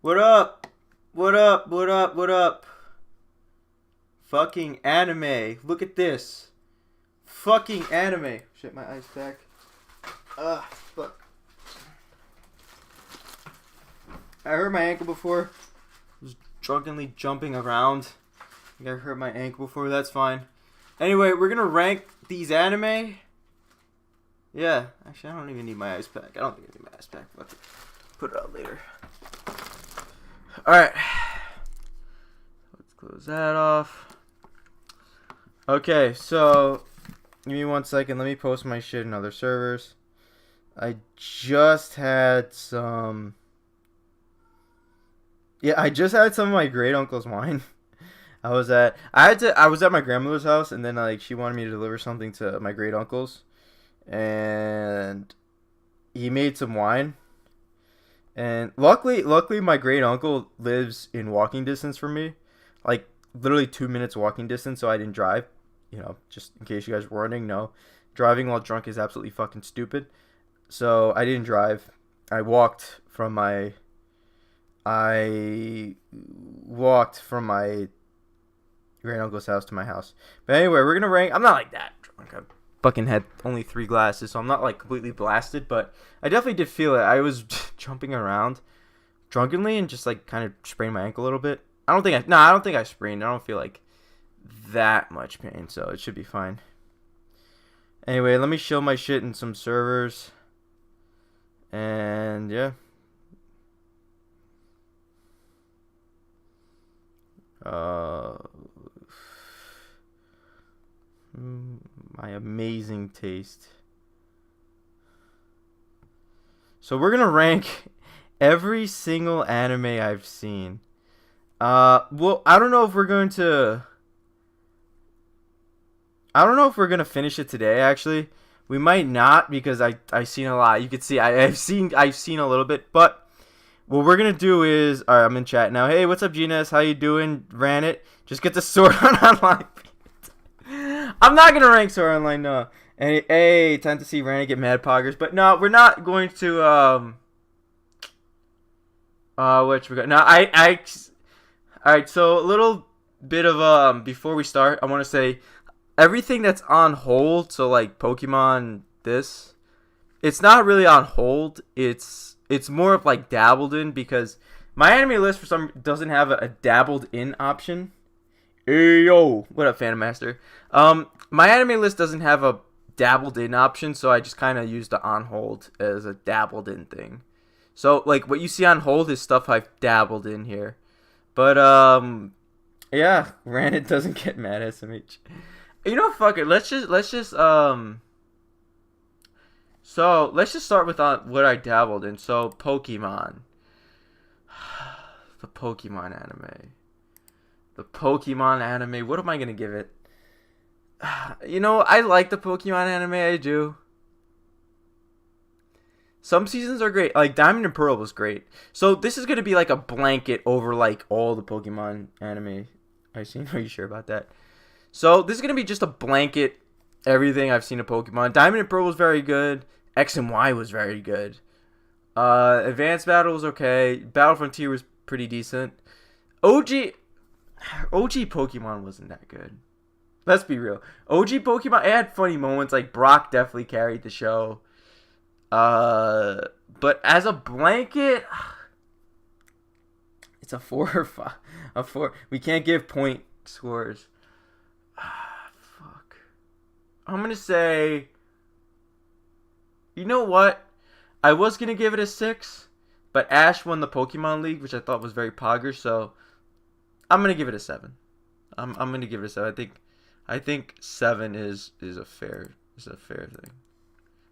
What up? What up? What up? What up? Fucking anime. Look at this. Fucking anime. Shit, my eyes back. Fuck. I hurt my ankle before. I was drunkenly jumping around. I think I hurt my ankle before. That's fine. Anyway, we're gonna rank these anime. Yeah. Actually, I don't even need my ice pack. I don't think I need my ice pack. Let's put it out later. Alright. Let's close that off. Okay, so give me 1 second. Let me post my shit in other servers. I just had some. Yeah, I just had some of my great uncle's wine. I was at my grandmother's house, and then like she wanted me to deliver something to my great uncle's, and he made some wine. And luckily, my great uncle lives in walking distance from me, like literally 2 minutes walking distance. So I didn't drive. Just in case you guys were wondering, no, driving while drunk is absolutely fucking stupid. So I didn't drive. I walked from my I walked from my great uncle's house to my house. But anyway, we're gonna rank. I'm not like that drunk. I fucking had only 3 glasses, so I'm not like completely blasted. But I definitely did feel it. I was jumping around drunkenly and just like kind of sprained my ankle a little bit. I don't think I sprained. I don't feel like that much pain, so it should be fine. Anyway, let me show my shit in some servers. And yeah. Uh, my amazing taste. So we're gonna rank every single anime I've seen. Well, I don't know if we're going to. I don't know if we're gonna finish it today. Actually, we might not because I've seen a lot. You can see I've seen a little bit, but what we're gonna do is, all right, I'm in chat now. Hey, what's up, GNS? How you doing? Ran it. Just get the Sword Art Online. I'm not gonna rank Sword Art Online, no. And hey, time to see Ran it get mad poggers, but no, we're not going to. Which we got? No, All right. So a little bit of before we start, I want to say everything that's on hold. So like Pokemon, it's not really on hold. It's more of like dabbled in because my anime list for some doesn't have a dabbled in option. Hey yo, what up, Phantom Master? My anime list doesn't have a dabbled in option, so I just kind of use the on hold as a dabbled in thing. So like what you see on hold is stuff I've dabbled in here. But yeah, Randit doesn't get mad at SMH. Fuck it. Let's just start with what I dabbled in. So Pokemon. The Pokemon anime. The Pokemon anime. What am I gonna give it? I like the Pokemon anime. I do. Some seasons are great. Like Diamond and Pearl was great. So this is gonna be like a blanket over like all the Pokemon anime I've seen. Are you sure about that? So this is gonna be just a blanket everything I've seen of Pokemon. Diamond and Pearl was very good. X and Y was very good. Advanced Battle was okay. Battle Frontier was pretty decent. OG Pokemon wasn't that good. Let's be real. OG Pokemon, it had funny moments. Like Brock definitely carried the show. But as a blanket, it's a 4 or 5. A 4. We can't give point scores. Fuck. I'm gonna say. You know what? I was gonna give it a 6, but Ash won the Pokemon League, which I thought was very pogger. So I'm gonna give it a 7. I'm gonna give it a 7. I think 7 is a fair thing.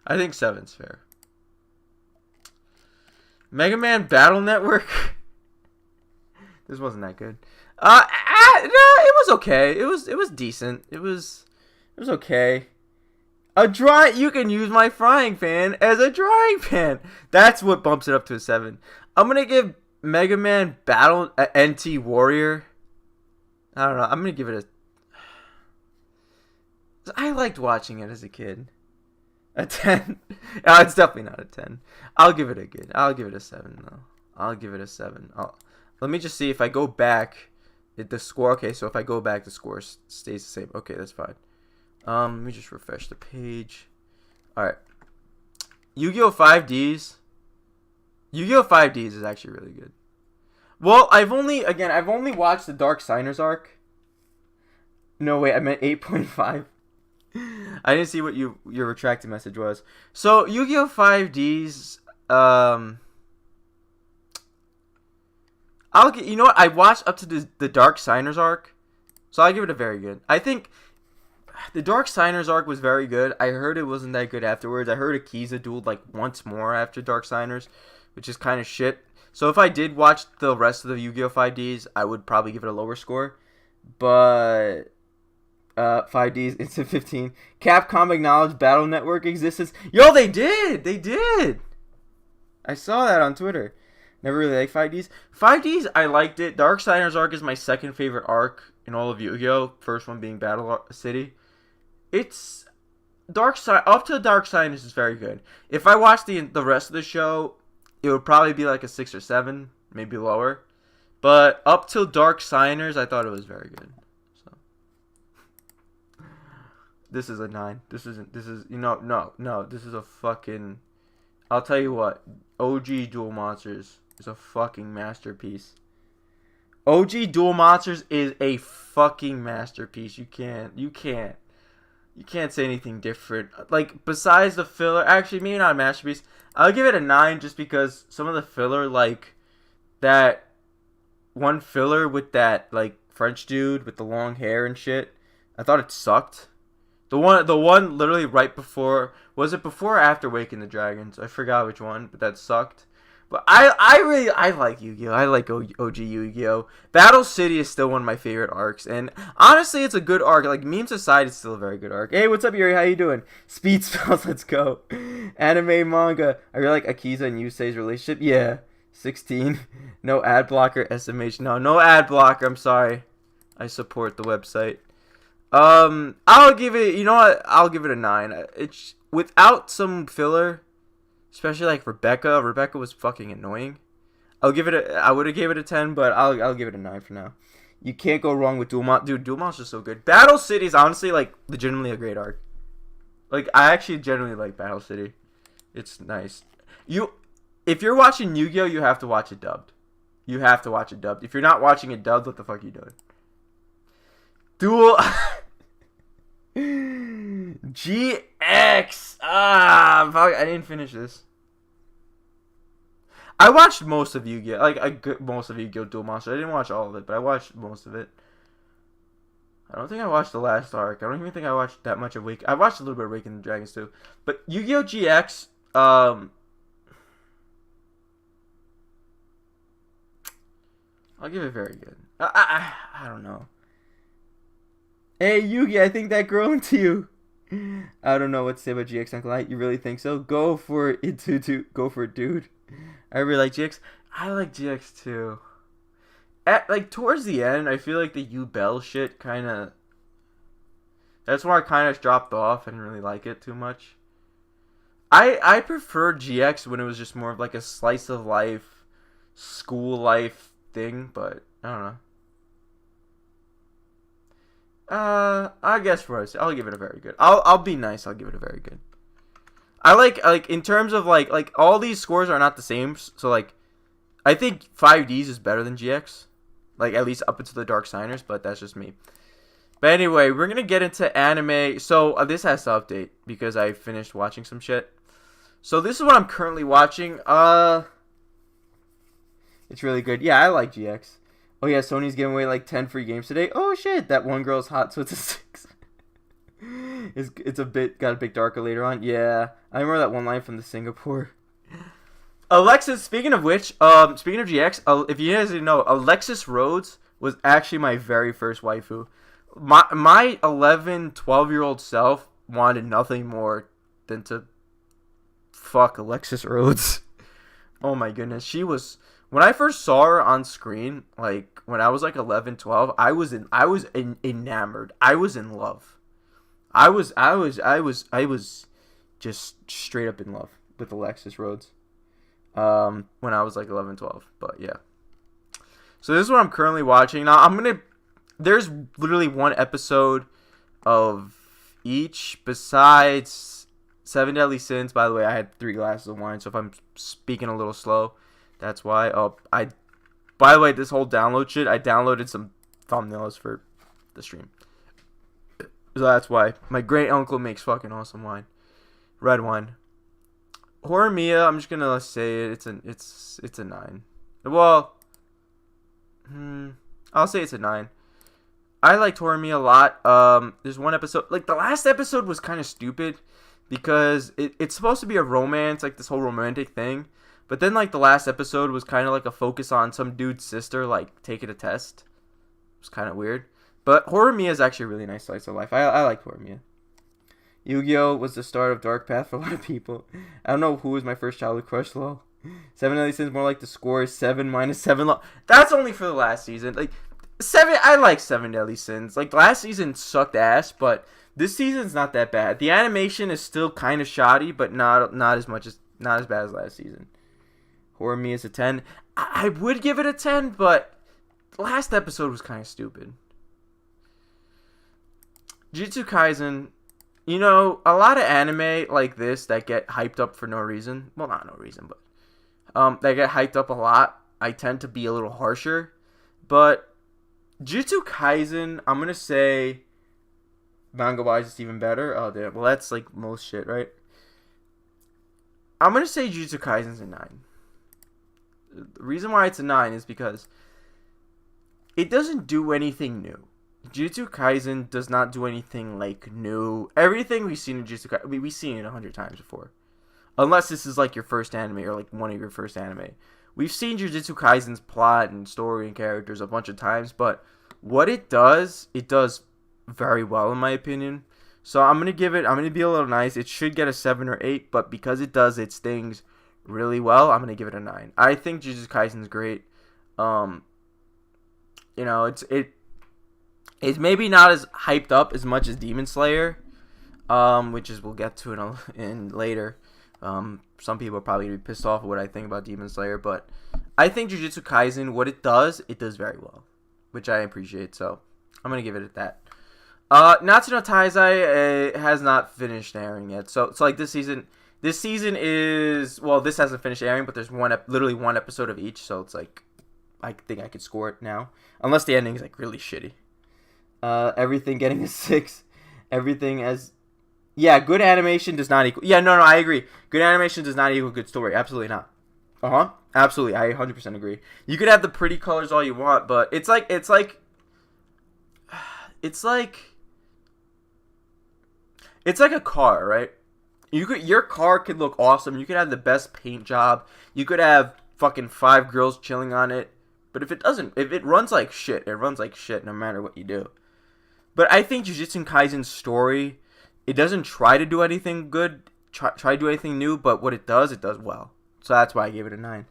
I think 7's fair. Mega Man Battle Network. This wasn't that good. No, it was okay. It was decent. It was okay. You can use my frying pan as a drying pan. That's what bumps it up to a 7. I'm gonna give Mega Man Battle NT Warrior. I don't know. I'm gonna give it I liked watching it as a kid. A 10. No, it's definitely not a 10. I'll give it a 7 though. I'll give it a 7. Let me just see if I go back. The score. Okay, so if I go back, the score stays the same. Okay, that's fine. Let me just refresh the page. All right. Yu-Gi-Oh! 5Ds. Yu-Gi-Oh! 5Ds is actually really good. Well, I've only watched the Dark Signers arc. No, wait, I meant 8.5. I didn't see what your retracted message was. So, Yu-Gi-Oh! 5Ds, you know what? I watched up to the Dark Signers arc, so I'll give it a very good. I think the Dark Signers arc was very good. I heard it wasn't that good afterwards. I heard Akiza dueled like once more after Dark Signers, which is kind of shit. So if I did watch the rest of the Yu-Gi-Oh! 5Ds, I would probably give it a lower score. But 5Ds, it's a 15. Capcom acknowledged Battle Network existence. Yo, they did! They did! I saw that on Twitter. Never really liked 5Ds. 5Ds, I liked it. Dark Signers arc is my second favorite arc in all of Yu-Gi-Oh! First one being Battle City. It's up to Dark Signers is very good. If I watched the rest of the show, it would probably be like a 6 or 7, maybe lower. But up till Dark Signers, I thought it was very good. So this is a 9. This is no. This is a fucking. I'll tell you what. OG Duel Monsters is a fucking masterpiece. OG Duel Monsters is a fucking masterpiece. You can't say anything different. Like, besides the filler, actually, maybe not a masterpiece. I'll give it a 9 just because some of the filler, like, that one filler with that, like, French dude with the long hair and shit, I thought it sucked. The one literally right before, was it before or after Waking the Dragons? I forgot which one, but that sucked. But I like Yu-Gi-Oh! I like OG Yu-Gi-Oh! Battle City is still one of my favorite arcs, and honestly, it's a good arc. Like, memes aside, it's still a very good arc. Hey, what's up, Yuri? How you doing? Speed spells, let's go. Anime manga. I really like Akiza and Yusei's relationship. Yeah, 16. No ad blocker. SMH. No ad blocker. I'm sorry. I support the website. I'll give it. You know what? I'll give it a 9. It's without some filler. Especially like Rebecca. Rebecca was fucking annoying. I would have gave it a 10, but I'll give it a 9 for now. You can't go wrong with Duel Monsters. Dude, Duel Monsters is so good. Battle City is honestly like legitimately a great arc. Like, I actually genuinely like Battle City. It's nice. If you're watching Yu-Gi-Oh, you have to watch it dubbed. You have to watch it dubbed. If you're not watching it dubbed, what the fuck are you doing? Duel GX. Fuck, I didn't finish this. I watched most of Yu-Gi-Oh! Most of Yu-Gi-Oh! Duel Monsters. I didn't watch all of it, but I watched most of it. I don't think I watched the last arc. I don't even think I watched that much of I watched a little bit of Waking the Dragons too. But Yu-Gi-Oh! GX, I'll give it very good. I don't know. Hey, Yugi, I think that grew into you. I don't know what to say about GX Uncle Light. You really think so? Go for it, go for it, dude. I really like GX. I like GX too. Towards the end, I feel like the Bell shit kind of. That's where I kind of dropped off. I didn't really like it too much. I preferred GX when it was just more of like a slice of life, school life thing, but I don't know. I guess for us, I'll give it a very good. I'll be nice. I'll give it a very good. I like in terms of like all these scores are not the same. So like, I think 5Ds is better than GX, like at least up until the Dark Signers. But that's just me. But anyway, we're gonna get into anime. So this has to update because I finished watching some shit. So this is what I'm currently watching. It's really good. Yeah, I like GX. Oh yeah, Sony's giving away like 10 free games today. Oh shit, that one girl's hot, so it's a 6. It's got a bit darker later on. Yeah, I remember that one line from the Singapore. Alexis, speaking of which, speaking of GX, if you guys didn't know, Alexis Rhodes was actually my very first waifu. My 11, 12-year-old self wanted nothing more than to fuck Alexis Rhodes. Oh my goodness, she was. When I first saw her on screen, like when I was like 11, 12, I was enamored. I was in love. I was just straight up in love with Alexis Rhodes. when I was like 11, 12. But yeah. So this is what I'm currently watching. Now there's literally one episode of each besides Seven Deadly Sins. By the way, I had 3 glasses of wine, so if I'm speaking a little slow, that's why. By the way, this whole download shit, I downloaded some thumbnails for the stream. So that's why. My great uncle makes fucking awesome wine. Red wine. Horimiya, I'm just gonna say it. It's a 9. Well, I'll say it's a 9. I liked Horimiya a lot. There's one episode, like the last episode was kind of stupid because it's supposed to be a romance, like this whole romantic thing. But then like the last episode was kind of like a focus on some dude's sister like taking a test. It was kind of weird. But Horimiya is actually a really nice slice of life. I like Horimiya. Yu-Gi-Oh! Was the start of Dark Path for a lot of people. I don't know who was my first childhood crush, lol. 7 Deadly Sins more like the score is 7 minus 7. That's only for the last season. Like 7, I like 7 Deadly Sins. Like last season sucked ass, but this season's not that bad. The animation is still kind of shoddy, but not as bad as last season. Horimiya is a 10. I would give it a 10, but the last episode was kind of stupid. Jujutsu Kaisen. You know, a lot of anime like this that get hyped up for no reason. Well, not no reason, but that get hyped up a lot. I tend to be a little harsher. But Jujutsu Kaisen, I'm going to say manga-wise it's even better. Oh, damn. Well, that's like most shit, right? I'm going to say Jujutsu Kaisen's a 9. The reason why it's a 9 is because it doesn't do anything new. Jujutsu Kaisen does not do anything like new. Everything we've seen in Jujutsu Kaisen, we've seen it 100 times before. Unless this is like your first anime or like one of your first anime. We've seen Jujutsu Kaisen's plot and story and characters a bunch of times, but what it does very well in my opinion. So I'm going to be a little nice. It should get a 7 or 8, but because it does its things really well, I'm going to give it a 9. I think Jujutsu Kaisen's great. You know, it's maybe not as hyped up as much as Demon Slayer, which is we'll get to in later. Some people are probably going to be pissed off at what I think about Demon Slayer, but I think Jujutsu Kaisen, what it does very well, which I appreciate, so I'm going to give it at that. Natsu no Taizai has not finished airing yet, so like this season is, well, this hasn't finished airing, but there's literally one episode of each, so it's like, I think I could score it now, unless the ending is like really shitty. Everything getting a 6. Everything as... Yeah, good animation does not equal... Yeah, no, I agree. Good animation does not equal good story. Absolutely not. Absolutely. I 100% agree. You could have the pretty colors all you want, but it's like a car, right? Your car could look awesome. You could have the best paint job. You could have fucking 5 girls chilling on it. But if it runs like shit, it runs like shit no matter what you do. But I think Jujutsu Kaisen's story, it doesn't try to do anything good, try to do anything new, but what it does well. So that's why I gave it a 9.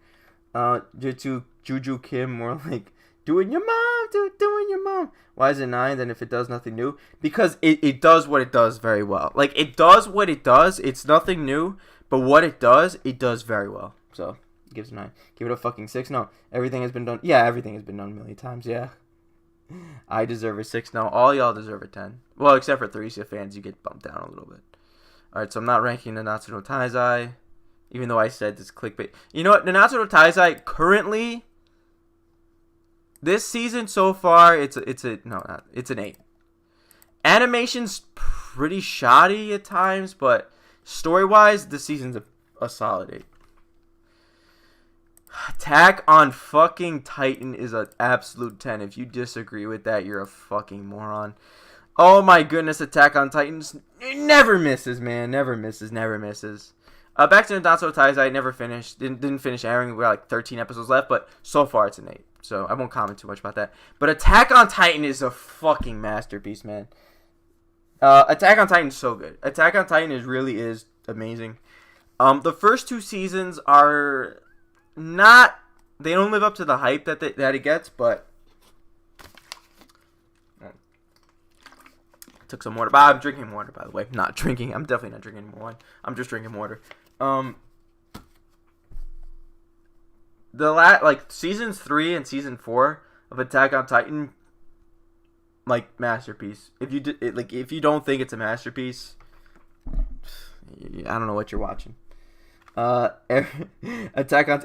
Juju Kim, more like doing your mom. Why is it 9 then if it does nothing new? Because it does what it does very well. Like, it does what it does. It's nothing new, but what it does very well. So, it gives it a 9. Give it a fucking 6. No, everything has been done. Yeah, everything has been done a million times, yeah. I deserve a 6. No, all y'all deserve a 10. Well, except for Theresia fans, you get bumped down a little bit. Alright, so I'm not ranking Nanatsu no Taizai, even though I said this clickbait. You know what? Nanatsu no Taizai, currently, this season so far, it's an 8. Animation's pretty shoddy at times, but story-wise, this season's a solid 8. Attack on fucking Titan is an absolute 10. If you disagree with that, you're a fucking moron. Oh my goodness, Attack on Titans never misses, man. Never misses. Back to Nanatsu no Taizai, never finished. Didn't finish airing. We got like 13 episodes left, but so far it's an 8. So I won't comment too much about that. But Attack on Titan is a fucking masterpiece, man. Attack on Titan is so good. Attack on Titan really is amazing. The first 2 seasons are not, they don't live up to the hype that it gets, but took some water. I'm drinking water, by the way. Not drinking. I'm definitely not drinking more wine. I'm just drinking water. like seasons 3 and season 4 of Attack on Titan, like masterpiece. If you don't think it's a masterpiece, I don't know what you're watching. Attack on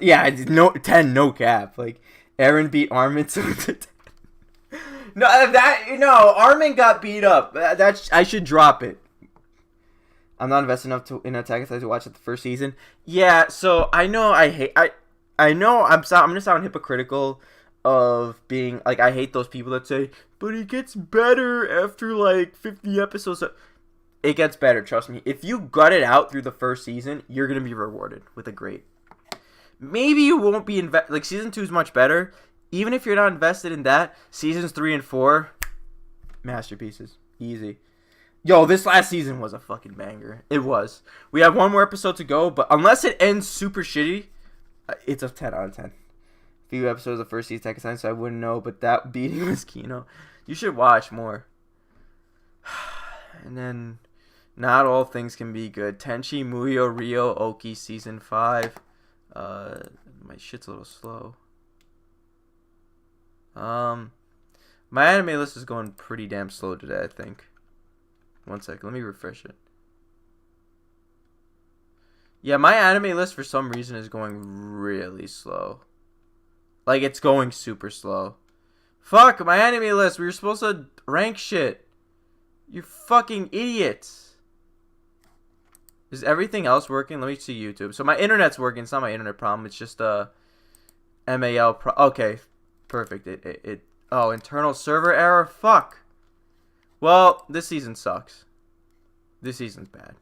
no 10 no cap. Like Eren beat Armin to no Armin got beat up. I should drop it. I'm not invested enough in Attack on Titan to watch it the first season. Yeah, so I know I know I'm gonna sound hypocritical of being like I hate those people that say, but it gets better after like 50 episodes. It gets better, trust me. If you gut it out through the first season, you're gonna be rewarded with a great. Maybe you won't be like season 2 is much better. Even if you're not invested in that, seasons 3 and 4, masterpieces, easy. Yo, this last season was a fucking banger. It was. We have one more episode to go, but unless it ends super shitty, it's a 10 out of 10. Few episodes of first season Attack on Titan, so I wouldn't know, but that beating was Kino. You should watch more. And then, not all things can be good. Tenchi Muyo Ryo Oki season 5. My shit's a little slow. My anime list is going pretty damn slow today, I think. One sec, let me refresh it. Yeah, my anime list for some reason is going really slow. Like, it's going super slow. Fuck, my anime list. We were supposed to rank shit. You fucking idiots. Is everything else working? Let me see YouTube. So my internet's working. It's not my internet problem. It's just MAL okay, perfect. Oh, internal server error. Fuck. Well, this season sucks. This season's bad.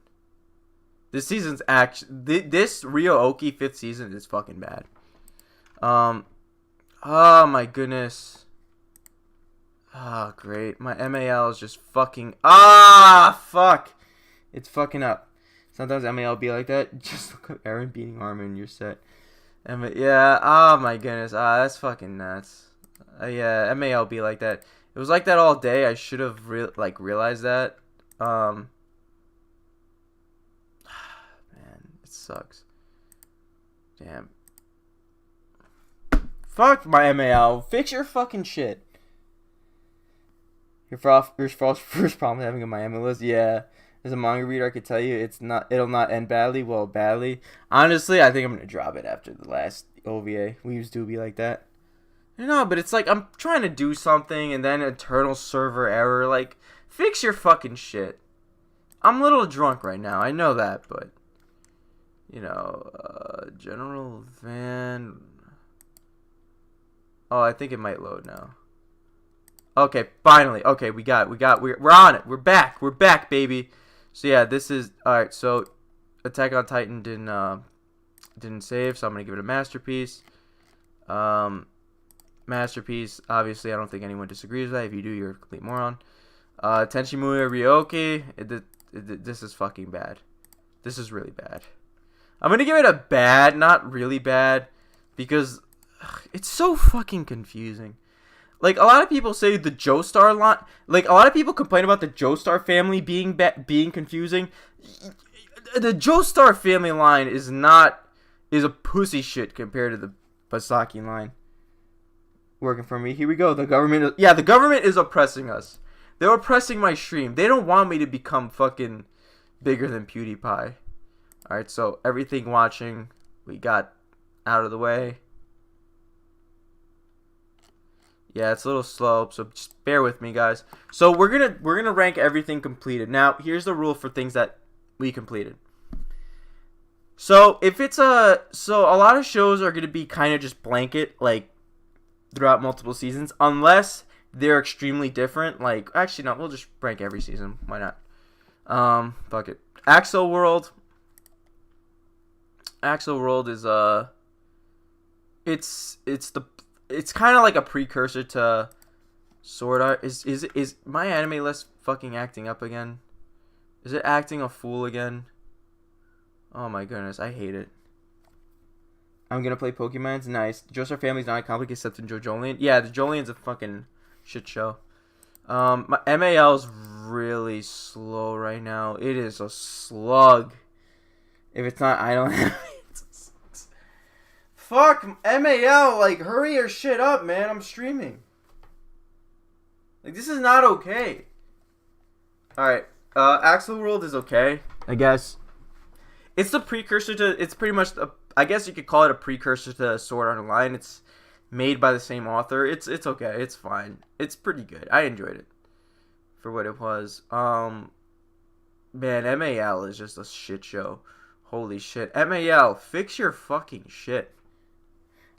This season's this Ryo Oki 5th season is fucking bad. Oh my goodness. Ah, great. My MAL is just fucking fuck. It's fucking up. Sometimes MAL be like that. Just look up Eren beating Armin and you're set. Yeah, oh my goodness. That's fucking nuts. Yeah, MAL be like that. It was like that all day. I should have realized that. Man, it sucks. Damn. Fuck my MAL. Fix your fucking shit. Your first problem having a Miami list? Yeah. As a manga reader, I could tell you it'll not end badly. Well, badly. Honestly, I think I'm gonna drop it after the last OVA. We used to be like that. No, but it's like I'm trying to do something and then internal server error. Like, fix your fucking shit. I'm a little drunk right now. I know that, but you know, General Van. Oh, I think it might load now. Okay, finally. Okay, we're on it. We're back, baby. So yeah, this is alright. So Attack on Titan didn't save, so I'm gonna give it a masterpiece. Masterpiece. Obviously, I don't think anyone disagrees with that. If you do, you're a complete moron. Tenchi Muyo Ryoki. This is fucking bad. This is really bad. I'm gonna give it a bad, not really bad, because it's so fucking confusing. Like, a lot of people say the Joestar line... Like, a lot of people complain about the Joestar family being confusing. The Joestar family line is a pussy shit compared to the Basaki line. Working for me. Here we go. The government... the government is oppressing us. They're oppressing my stream. They don't want me to become fucking bigger than PewDiePie. Alright, so everything watching, we got out of the way. Yeah, it's a little slow, so just bear with me, guys. So we're gonna rank everything completed. Now, here's the rule for things that we completed. So if it's a lot of shows are gonna be kind of just blanket, like throughout multiple seasons, unless they're extremely different. Like, actually, no, we'll just rank every season. Why not? Fuck it. Axel World. Axel World is it's kind of like a precursor to Sword Art. Is my anime list fucking acting up again? Is it acting a fool again? Oh my goodness, I hate it. I'm gonna play Pokemon's nice. Joestar Family's not complicated except in JoJolion. Yeah, the JoJolion's a fucking shit show. My MAL is really slow right now. It is a slug. If it's not idle, fuck, MAL, like, hurry your shit up, man. I'm streaming. Like, this is not okay. Alright, Axel World is okay, I guess. It's the precursor to, it's pretty much, I guess you could call it a precursor to Sword Art Online. It's made by the same author. It's okay, it's fine. It's pretty good. I enjoyed it for what it was. Man, MAL is just a shit show. Holy shit. MAL, fix your fucking shit.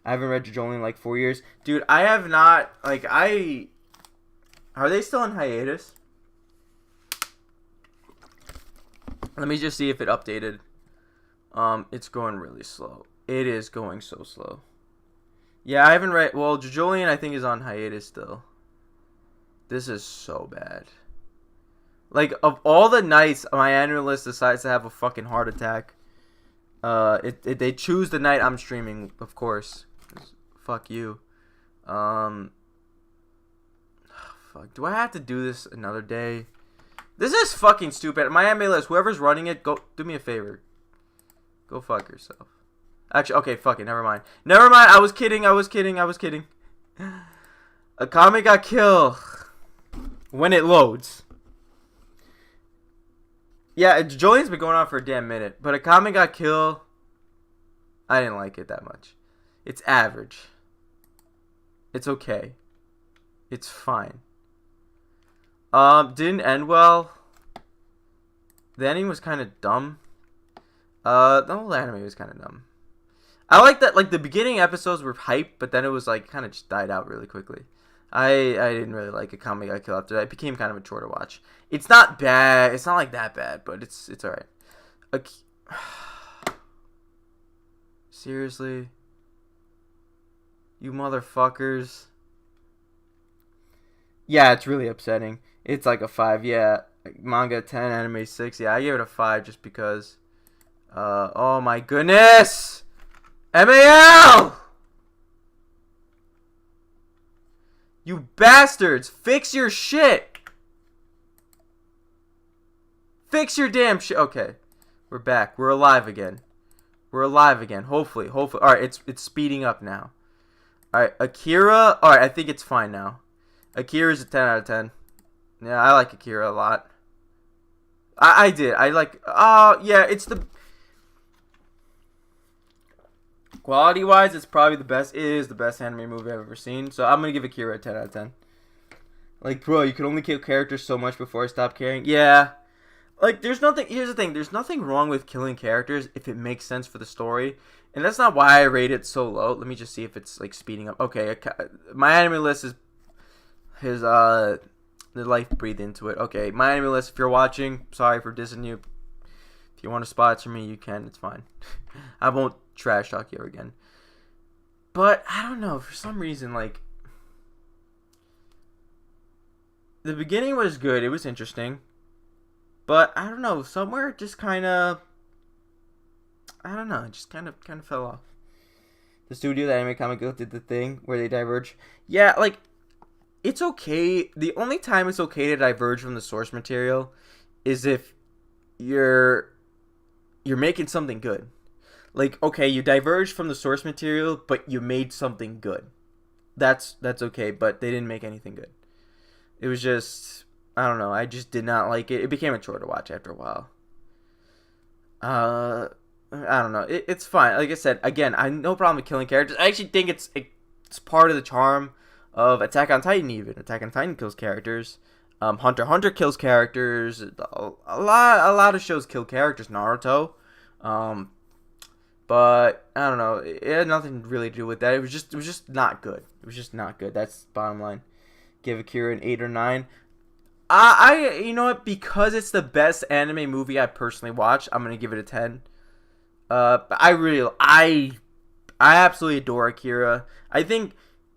I haven't read JoJo in like 4 years. Dude, I have not, like, are they still in hiatus? Let me just see if it updated. It's going really slow. It is going so slow. Yeah, I haven't read, well, JoJo I think is on hiatus still. This is so bad. Like, of all the nights my annual list decides to have a fucking heart attack, they choose the night I'm streaming, of course. Fuck you. Fuck. Do I have to do this another day? This is fucking stupid. My anime list, whoever's running it, go do me a favor. Go fuck yourself. Actually, okay, fuck it. Never mind. Never mind. I was kidding. Akame got killed when it loads. Yeah, Jolene's been going on for a damn minute, but Akame got killed. I didn't like it that much. It's average. It's okay. It's fine. Didn't end well. The ending was kind of dumb. The whole anime was kind of dumb. I like that, like, the beginning episodes were hype, but then it was, like, kind of just died out really quickly. I didn't really like Akame got killed after that. It became kind of a chore to watch. It's not bad. It's not, like, that bad, but it's alright. Seriously? You motherfuckers. Yeah, it's really upsetting. It's like a 5, yeah. Manga 10, anime 6. Yeah, I gave it a 5 just because. Oh my goodness! MAL! You bastards! Fix your shit! Fix your damn shit! Okay. We're back. We're alive again. Hopefully. Alright, it's speeding up now. Alright, Akira. Alright, I think it's fine now. Akira's a 10 out of 10. Yeah, I like Akira a lot. I did. I like... yeah, it's the... Quality-wise, it's probably the best. It is the best anime movie I've ever seen. So I'm going to give Akira a 10 out of 10. Like, bro, you can only kill characters so much before I stop caring. Yeah. Like, there's nothing... Here's the thing. There's nothing wrong with killing characters if it makes sense for the story. And that's not why I rate it so low. Let me just see if it's, like, speeding up. Okay, my anime list is... the life breathed into it. Okay, my anime list, if you're watching, sorry for dissing you. If you want to sponsor me, you can. It's fine. I won't trash talk you again. But, I don't know. For some reason, like... The beginning was good. It was interesting. But, I don't know. Somewhere it just kind of... I don't know. It just kind of fell off. The studio, the Anime Comic Guild, did the thing where they diverge. Yeah, like... It's okay. The only time it's okay to diverge from the source material is if you're making something good. Like, okay, you diverged from the source material, but you made something good. That's okay, but they didn't make anything good. It was just, I don't know, I just did not like it. It became a chore to watch after a while. I don't know. It's fine. Like I said, again, I have no problem with killing characters. I actually think it's part of the charm of Attack on Titan. Even Attack on Titan kills characters. Hunter x Hunter kills characters. A lot of shows kill characters. Naruto. But I don't know. It had nothing really to do with that. It was just not good. It was just not good. That's the bottom line. Give Akira an 8 or 9. You know what? Because it's the best anime movie I personally watched, I'm gonna give it a 10. But I absolutely adore Akira. I think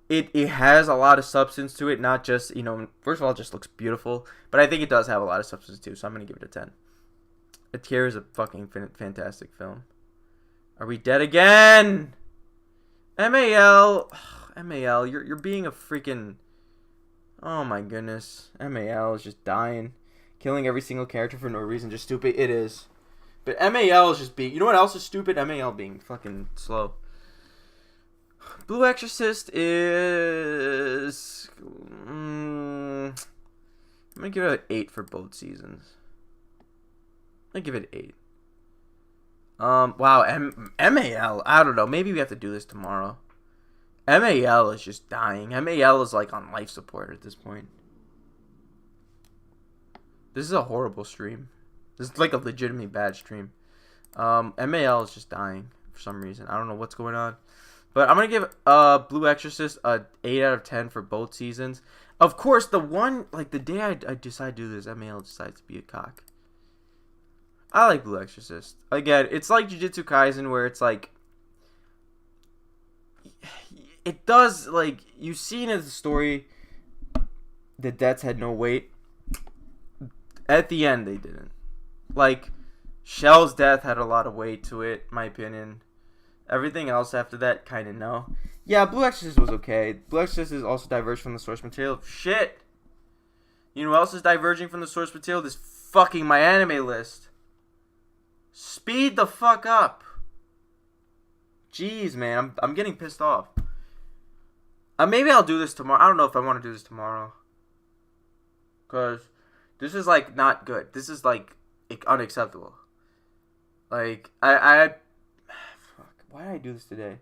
it has a lot of substance to it, not just, first of all, it just looks beautiful, but I think it does have a lot of substance too, so I'm going to give it a 10. Akira is a fucking fantastic film. Are we dead again? MAL, you're being a freaking, oh my goodness. MAL is just dying. Killing every single character for no reason, just stupid. It is. But MAL is just being, you know what else is stupid? MAL being fucking slow. Blue Exorcist is. I'm gonna give it an 8 for both seasons. I'm gonna give it an 8. Wow, MAL. I don't know. Maybe we have to do this tomorrow. MAL is just dying. MAL is like on life support at this point. This is a horrible stream. This is like a legitimately bad stream. MAL is just dying for some reason. I don't know what's going on. But I'm going to give Blue Exorcist a 8 out of 10 for both seasons. Of course, the day I decide to do this, MAL decides to be a cock. I like Blue Exorcist. Again, it's like Jujutsu Kaisen where it's like... It does, like, you've seen in the story the deaths had no weight. At the end, they didn't. Like, Shell's death had a lot of weight to it, in my opinion. Everything else after that, kind of no. Yeah, Blue Exorcist was okay. Blue Exorcist is also diverged from the source material. Shit! You know who else is diverging from the source material? This fucking My Anime List. Speed the fuck up. Jeez, man, I'm getting pissed off. Maybe I'll do this tomorrow. I don't know if I want to do this tomorrow. Because this is, like, not good. This is, like, unacceptable. Like, fuck. Why did I do this today?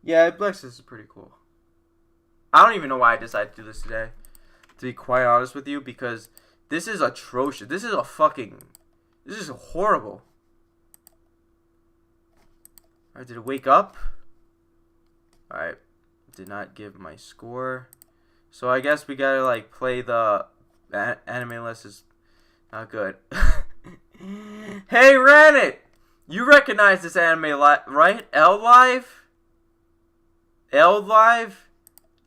Yeah, Blue Exorcist is pretty cool. I don't even know why I decided to do this today. To be quite honest with you. Because this is atrocious. This is horrible. Alright, did it wake up? Alright. Did not give my score. So I guess we gotta, like, play the anime list is not good. Hey, Ranit! You recognize this anime, right? L-Live? L-Live?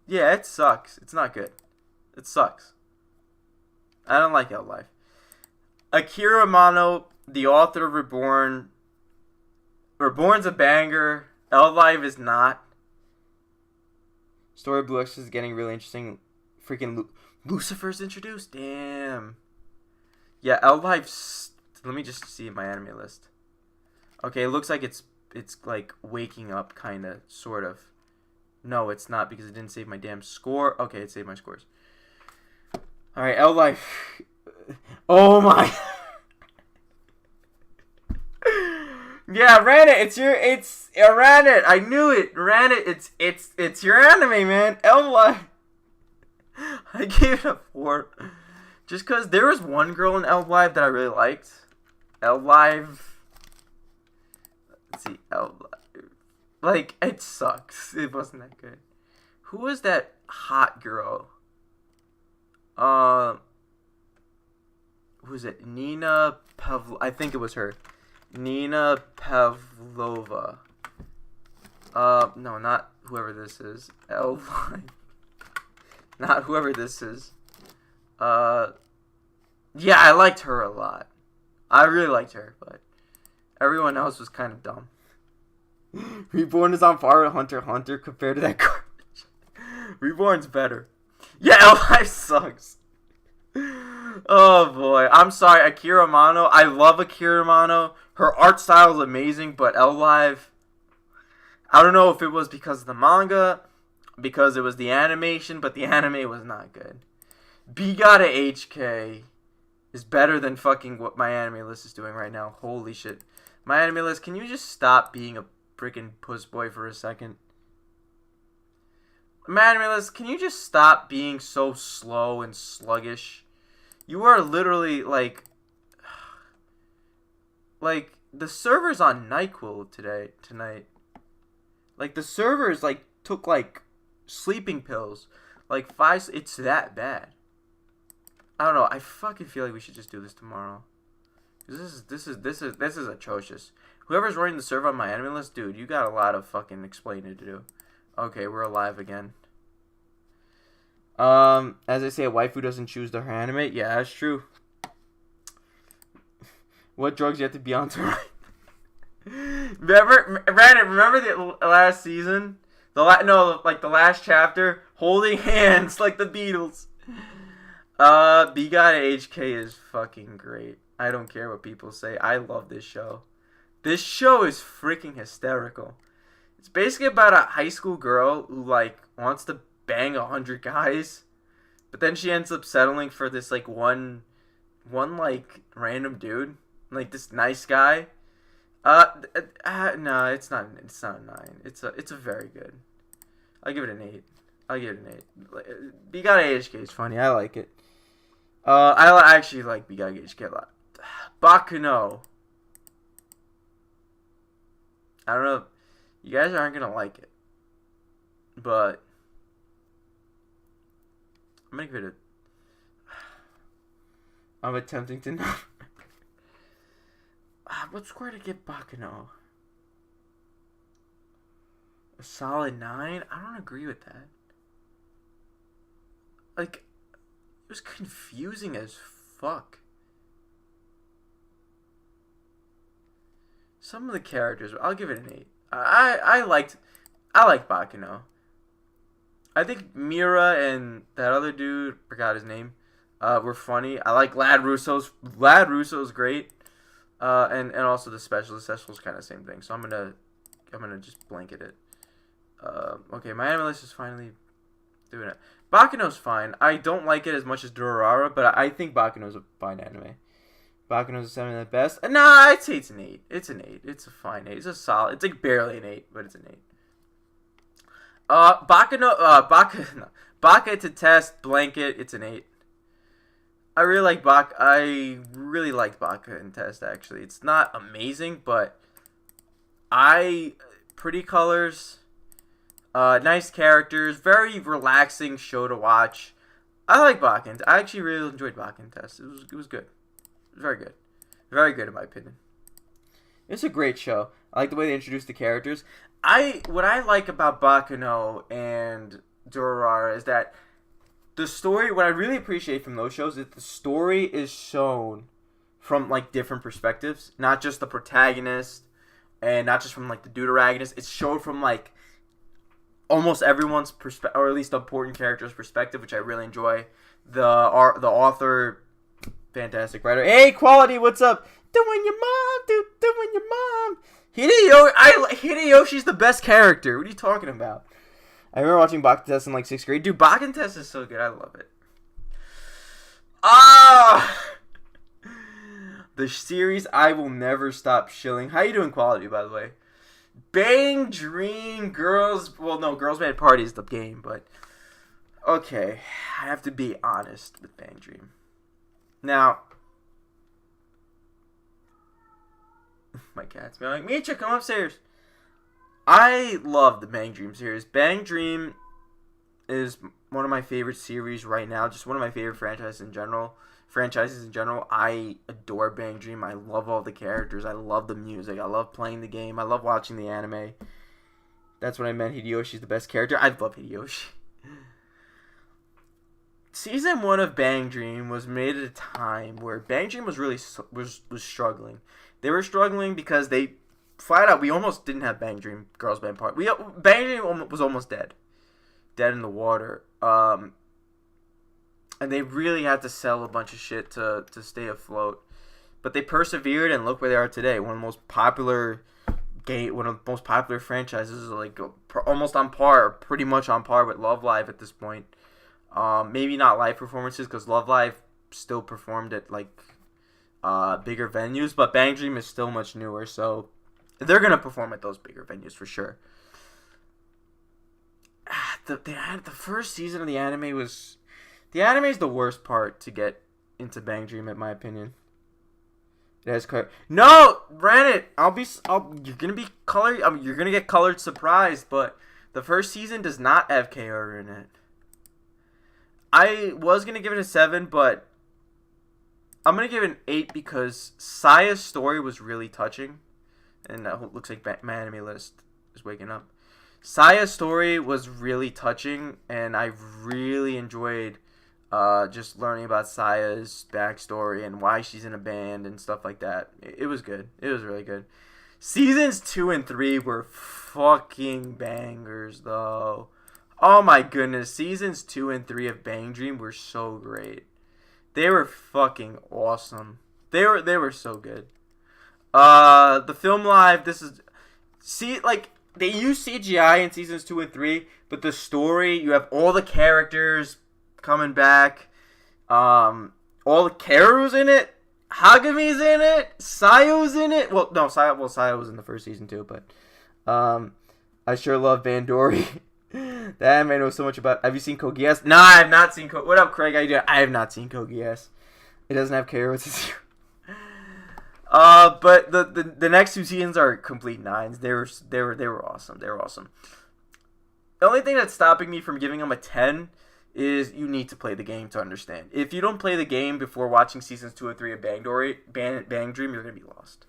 Yeah, it sucks. It's not good. It sucks. I don't like L-Live. Akira Amano, the author of Reborn. Reborn's a banger. L-Live is not. Story of Blue Exorcist is getting really interesting. Freaking Lucifer's introduced? Damn. Yeah, L-Live... Let me just see my anime list. Okay, it looks like it's like waking up, kind of, sort of. No, it's not because it didn't save my damn score. Okay, it saved my scores. Alright, L-Life. Oh my... Yeah, Ranit, it's Ranit. I knew it. Ranit, it's your anime, man. L-Live. I gave it a 4. Just because there was one girl in L-Live that I really liked. L-Live. Let's see, L-Live. Like, it sucks. It wasn't that good. Who was that hot girl? Who was it? Nina I think it was her. Nina Pavlova. No, not whoever this is. L-Live. Not whoever this is. Yeah, I liked her a lot. I really liked her, but everyone else was kind of dumb. Reborn is on par with Hunter x Hunter compared to that garbage. Reborn's better. Yeah, L-Live sucks. Oh boy, I'm sorry, Akira Amano. I love Akira Amano. Her art style is amazing, but L-Live, I don't know if it was because of the manga, because it was the animation, but the anime was not good. Bigata HK is better than fucking what my anime list is doing right now. Holy shit. My anime list, can you just stop being a freaking puss boy for a second? My anime list, can you just stop being so slow and sluggish? You are literally like the servers on NyQuil tonight. Like the servers like took like sleeping pills, like 5. It's that bad. I don't know. I fucking feel like we should just do this tomorrow. This is atrocious. Whoever's running the server on my anime list, dude, you got a lot of fucking explaining to do. Okay, we're alive again. As I say, a waifu doesn't choose their anime. Yeah, that's true. What drugs you have to be on to write? Remember the last season? The last chapter? Holding hands like the Beatles. Bigata HK is fucking great. I don't care what people say. I love this show. This show is freaking hysterical. It's basically about a high school girl who like wants to bang 100 guys, but then she ends up settling for this like one like random dude, like this nice guy. No, it's not. It's not a 9. It's a very good. I'll give it an 8. I'll give it an 8. Bigot AHK is funny. I like it. I actually like Bigot AHK a lot. Bakuno. I don't know. You guys aren't gonna like it, but I'm gonna give it a. I'm attempting to know. What score to give Bakuno? A solid 9? I don't agree with that. Like, it was confusing as fuck. Some of the characters, I'll give it an 8. I liked Bakuno. I think Mira and that other dude, forgot his name, were funny. I like Lad Russo's great. And also the specialist. Specialist kind of same thing. So I'm gonna just blanket it. Okay, my anime list is finally doing it. Bakuno's fine. I don't like it as much as Durarara, but I think Bakuno's a fine anime. Bakuno's a 7 at best. Nah, I'd say it's an 8. It's an 8. It's a fine 8. It's a solid. It's like barely an 8, but it's an 8. Baka to test blanket. It's an 8. I really liked Baka in test actually. It's not amazing, but pretty colors, nice characters, very relaxing show to watch. I like Baka. I actually really enjoyed Baka in test. It was good. It was very good. Very good in my opinion. It's a great show. I like the way they introduced the characters. What I like about Bakuno and Durarara is that the story, what I really appreciate from those shows is that the story is shown from like different perspectives, not just the protagonist and not just from like the deuteragonist. It's shown from like almost everyone's perspective, or at least the important character's perspective, which I really enjoy. The author, fantastic writer. Hey, Quality, what's up? Doing your mom. Hideyoshi's the best character. What are you talking about? I remember watching Bakken Test in like 6th grade. Dude, Bakken Test is so good. I love it. The series I will never stop shilling. How you doing, Quality, by the way? Bang Dream Girls. Well, no, Girls Band Party is the game, but okay, I have to be honest with Bang Dream. Now, my cat's being like, Micha, come upstairs. I love the Bang Dream series. Bang Dream is one of my favorite series right now. Just one of my favorite franchises in general. I adore Bang Dream. I love all the characters. I love the music. I love playing the game. I love watching the anime. That's what I meant. Hideyoshi's the best character. I love Hideyoshi. Season 1 of Bang Dream was made at a time where Bang Dream was really was struggling. They were struggling because they flat out, we almost didn't have Bang Dream Girls Band Party. Bang Dream was almost dead in the water. And they really had to sell a bunch of shit to stay afloat. But they persevered, and look where they are today. One of the most popular franchises, like almost on par, pretty much on par with Love Live at this point. Maybe not live performances, because Love Live still performed at like bigger venues, but Bang Dream is still much newer, so they're gonna perform at those bigger venues for sure. The first season of the anime was. The anime is the worst part to get into Bang Dream, in my opinion. It has No, Brandon, you're gonna be colored. You're gonna get colored surprised, but the first season does not have Kaoru in it. I was gonna give it a 7, but I'm gonna give it an 8 because Saya's story was really touching, and that looks like my anime list is waking up. Saya's story was really touching, and I really enjoyed. Just learning about Saya's backstory and why she's in a band and stuff like that. It was good. It was really good. Seasons 2 and 3 were fucking bangers, though. Oh my goodness. Seasons 2 and 3 of Bang Dream were so great. They were fucking awesome. They were so good. The Film Live, they use CGI in seasons 2 and 3, but the story, you have all the characters coming back. All the Karu's in it. Hagami's in it. Sayo's in it. Well, no, Sayo was in the first season too, but I sure love Bandori. The anime knows so much about. Have you seen Code Geass? Nah, I have not seen Code. What up, Craig? How you doing? I have not seen Code Geass. It doesn't have Karu. It's a 0. But the next 2 seasons are complete 9s. They were awesome. They were awesome. The only thing that's stopping me from giving them a 10 is you need to play the game to understand. If you don't play the game before watching seasons 2 and 3 of Bang Dream, you're gonna be lost.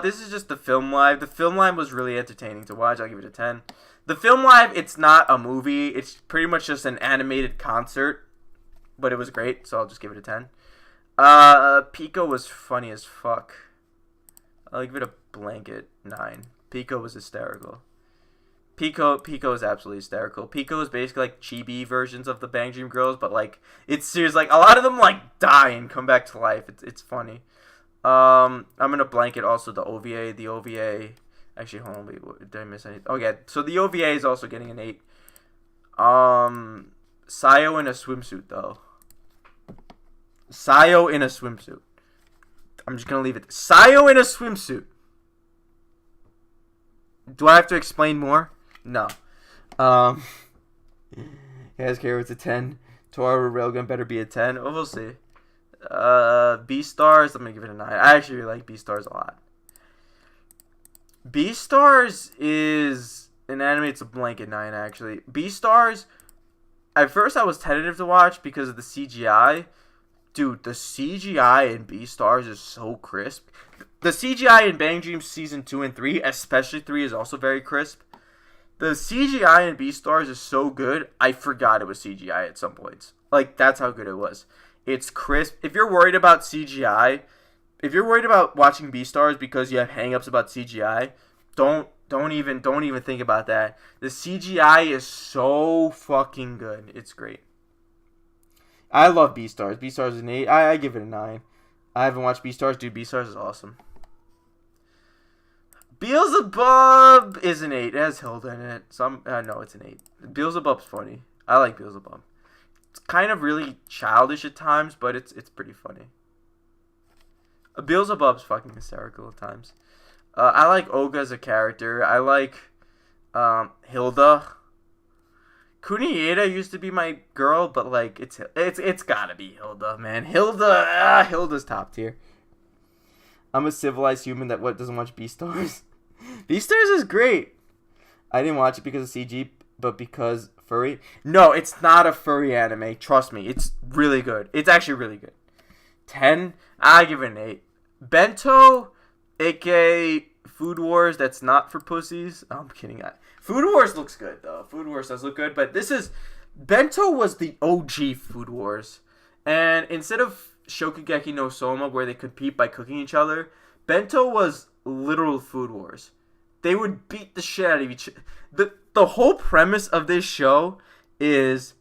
This is just the film live. The film live was really entertaining to watch. I'll give it a 10. The film live, it's not a movie. It's pretty much just an animated concert, but it was great, so I'll just give it a 10. Pico was funny as fuck. I'll give it a blanket 9. Pico was hysterical. Pico is absolutely hysterical. Pico is basically like chibi versions of the Bang Dream girls, but like it's serious. Like a lot of them like die and come back to life. It's funny. I'm gonna blanket also the OVA. The OVA. Actually, hold on. Wait, did I miss anything? Oh yeah. So the OVA is also getting an 8. Sayo in a swimsuit though. Sayo in a swimsuit. I'm just gonna leave it. Sayo in a swimsuit. Do I have to explain more? No. Guys, Karu's a 10. Toru Railgun better be a 10. Oh, we'll see. Beastars, I'm gonna give it a 9. I actually really like Beastars a lot. Beastars is an anime. It's a blanket 9 actually. Beastars. At first, I was tentative to watch because of the CGI. Dude, the CGI in Beastars is so crisp. The CGI in Bang Dream Season 2 and 3, especially 3, is also very crisp. The CGI in Beastars is so good, I forgot it was CGI at some points. Like, that's how good it was. It's crisp. If you're worried about CGI, if you're worried about watching Beastars because you have hang-ups about CGI, don't even think about that. The CGI is so fucking good. It's great. I love Beastars. Beastars is an 8. I give it a 9. I haven't watched Beastars. Dude, Beastars is awesome. Beelzebub is an 8. It has Hilda in it. No, it's an 8. Beelzebub's funny. I like Beelzebub. It's kind of really childish at times, but it's pretty funny. Beelzebub's fucking hysterical at times. I like Olga as a character. I like Hilda. Kunieda used to be my girl, but like it's gotta be Hilda, man. Hilda's top tier. I'm a civilized human that doesn't watch Beastars. Beastars is great. I didn't watch it because of CG, but because furry. No, it's not a furry anime. Trust me, it's really good. It's actually really good. 10. I give it an 8. Bento, aka Food Wars. That's not for pussies. Oh, I'm kidding. Food Wars looks good though. Food Wars does look good, but Bento was the OG Food Wars, and instead of Shokugeki no Soma where they compete by cooking each other, Bento was literal Food Wars. They would beat the shit out of each other. The whole premise of this show is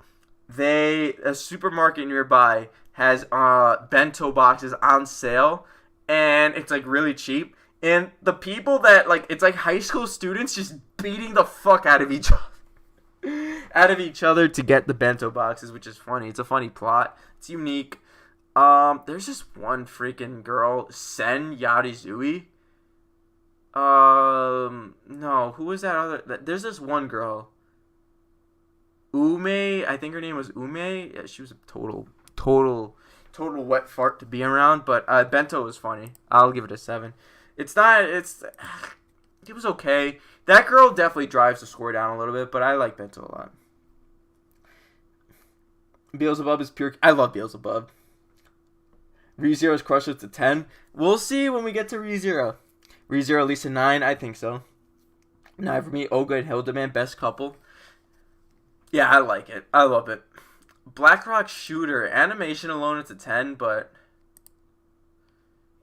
a supermarket nearby has bento boxes on sale, and it's like really cheap. And the people that it's like high school students just beating the fuck out of each other to get the bento boxes, which is funny. It's a funny plot. It's unique. There's this one freaking girl, Sen Yarizui. No, who was that other? There's this one girl, Ume. I think her name was Ume. Yeah, she was a total wet fart to be around. But bento was funny. I'll give it a 7. It was okay. That girl definitely drives the score down a little bit, but I like Bento a lot. Beelzebub is pure. I love Beelzebub. ReZero's crush is a 10. We'll see when we get to ReZero. ReZero at least a 9. I think so. 9 for me. Olga and Hildeman, best couple. Yeah, I like it. I love it. Blackrock Shooter. Animation alone, it's a 10, but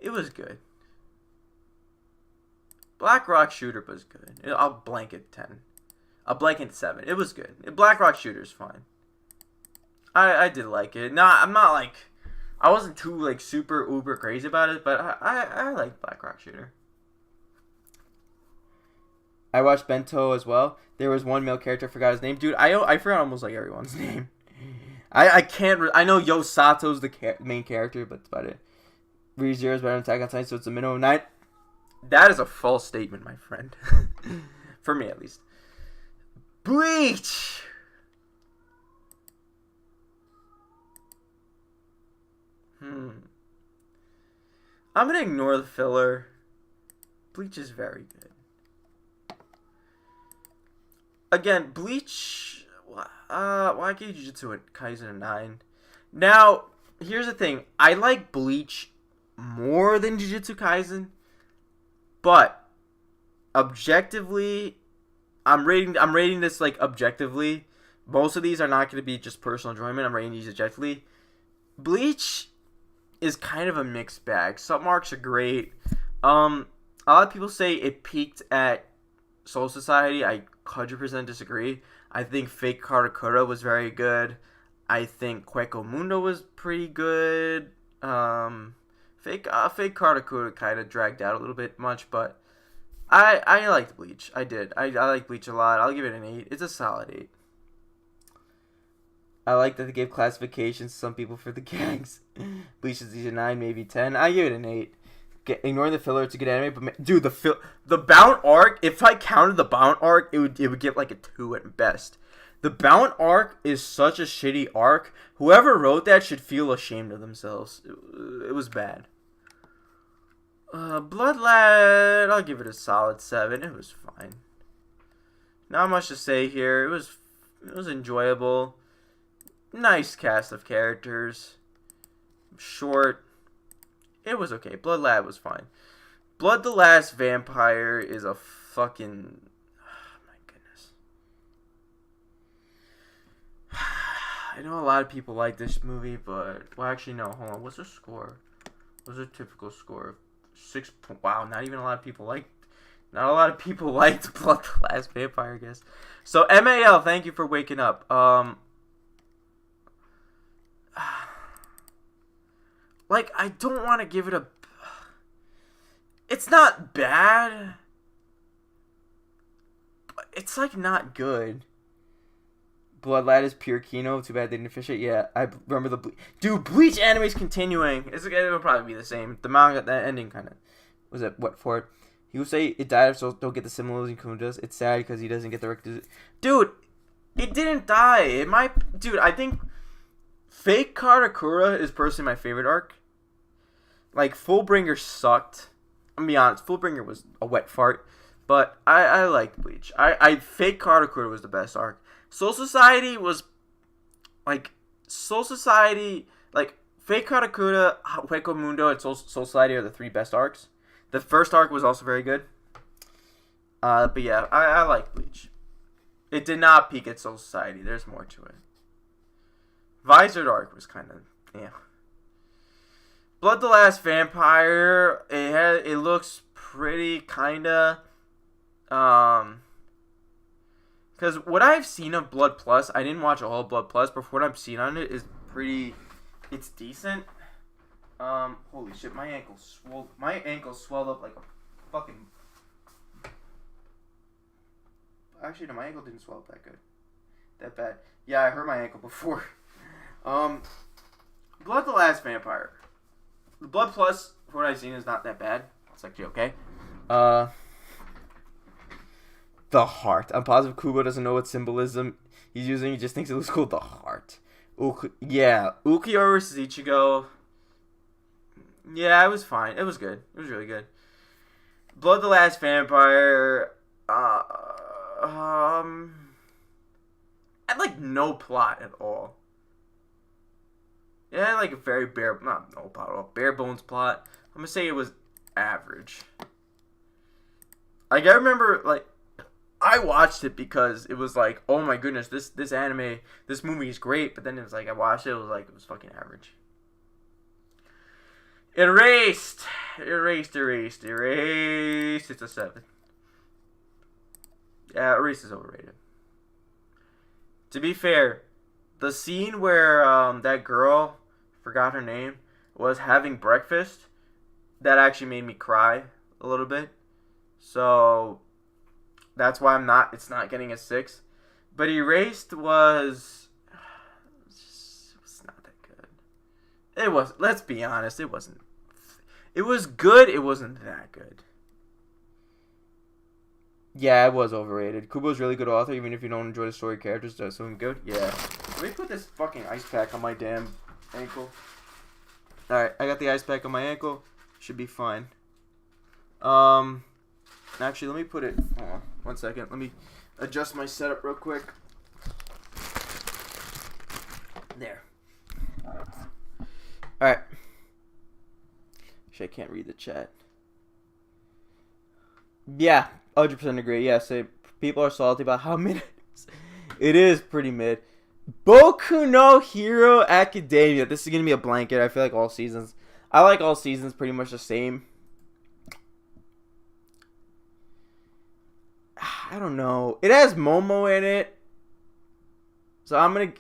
it was good. Blackrock Shooter was good. I'll blanket 10. I'll blanket 7. It was good. Blackrock Shooter's fine. I did like it. I'm not like, I wasn't too super uber crazy about it, but I like Blackrock Shooter. I watched Bento as well. There was one male character, I forgot his name. Dude, I forgot almost like everyone's name. I can't. I know Yo Sato's the main character, but that's about it. ReZero is better than Attack on Titan, so it's a minimum of 9. That is a false statement, my friend. For me, at least. Bleach! I'm gonna ignore the filler. Bleach is very good. Again, Bleach. Why gave Jujutsu Kaisen a 9? Now, here's the thing. I like Bleach more than Jujutsu Kaisen, but objectively, I'm rating this like objectively. Most of these are not going to be just personal enjoyment. I'm rating these objectively. Bleach is kind of a mixed bag. Some arcs are great. A lot of people say it peaked at Soul Society. I 100% disagree. I think Fake Karakura was very good. I think Hueco Mundo was pretty good. Fake Karakura kind of dragged out a little bit much, but I liked Bleach. I did. I like Bleach a lot. I'll give it an 8. It's a solid 8. I like that they gave classifications to some people for the gangs. Bleach is either 9, maybe 10. I give it an 8. Ignoring the filler, it's a good anime, but dude, the Bound arc. If I counted the Bound arc, it would get like a 2 at best. The Bound arc is such a shitty arc. Whoever wrote that should feel ashamed of themselves. It was bad. Blood Lad, I'll give it a solid 7. It was fine. Not much to say here. It was enjoyable. Nice cast of characters. Short. It was okay. Blood Lad was fine. Blood the Last Vampire is a fucking... Oh my goodness. I know a lot of people like this movie, but... Well, actually, no. Hold on. What's the score? What's a typical score? 6... Wow, not even a lot of people liked... Not a lot of people liked Blood the Last Vampire, I guess. So, MAL, thank you for waking up. Like, I don't want to give it a... It's not bad. But it's, like, not good. Blood Lad is pure Kino. Too bad they didn't finish it. Yeah, I remember the... Dude, Bleach anime's continuing. It'll probably be the same. The manga, that ending kind of... Was it, what, for it? He would say it died, so don't get the similarities in Kuma does. It's sad because he doesn't get the requisite... Dude, it didn't die. It might... Dude, I think... Fake Karakura is personally my favorite arc. Like, Fullbringer sucked. I'm gonna be honest, Fullbringer was a wet fart. But I liked Bleach. Fake Karakura was the best arc. Soul Society was... Like, Soul Society... Like, Fake Karakura, Hueco Mundo, and Soul Society are the 3 best arcs. The first arc was also very good. But yeah, I like Bleach. It did not peak at Soul Society. There's more to it. Visored arc was kind of... Yeah. Blood the Last Vampire, it looks pretty kinda, because what I've seen of Blood Plus, I didn't watch all of Blood Plus, but what I've seen on it is pretty, it's decent. Holy shit, my ankle swelled up like a fucking, actually no, my ankle didn't swell up that bad. Yeah, I hurt my ankle before. Blood the Last Vampire. The Blood Plus, for what I've seen, is not that bad. It's actually okay. The heart. I'm positive Kubo doesn't know what symbolism he's using. He just thinks it looks cool. The heart. Yeah. Ukiyo versus Ichigo. Yeah, it was fine. It was good. It was really good. Blood the Last Vampire. Had like no plot at all. It had like a very bare bones plot. I'm gonna say it was average. Like, I remember, like, I watched it because it was like, oh my goodness, this movie is great. But then it was like, I watched it, it was fucking average. Erased. It's a 7. Yeah, Erased is overrated. To be fair, the scene where that girl, forgot her name, was having breakfast, that actually made me cry a little bit. So That's why it's not getting a 6. But Erased was not that good. It was, let's be honest, it wasn't. It was good, it wasn't that good. Yeah, it was overrated. Kubo's really good author, even if you don't enjoy the story characters, does something good. Yeah. Let me put this fucking ice pack on my damn ankle. Alright, I got the ice pack on my ankle. Should be fine. Actually, let me put it... Hold on, 1 second. Let me adjust my setup real quick. There. Alright. Actually, I can't read the chat. Yeah, 100% agree. Yeah, say people are salty about how mid it is. It is pretty mid. Boku no Hero Academia. This is going to be a blanket. I feel like all seasons. I like all seasons pretty much the same. I don't know. It has Momo in it. So I'm going to...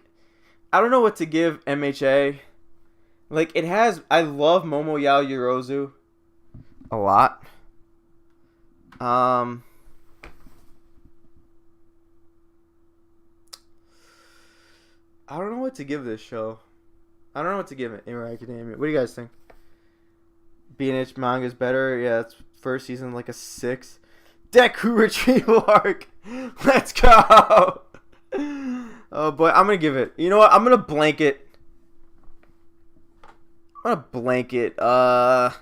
I don't know what to give MHA. Like, it has... I love Momo Yaoyorozu a lot. I don't know what to give this show. I don't know what to give it. Hero Academia. What do you guys think? B&H manga is better. Yeah, it's first season like a 6. Deku retrieval arc. Let's go. Oh boy, I'm gonna give it. You know what? I'm gonna blanket. A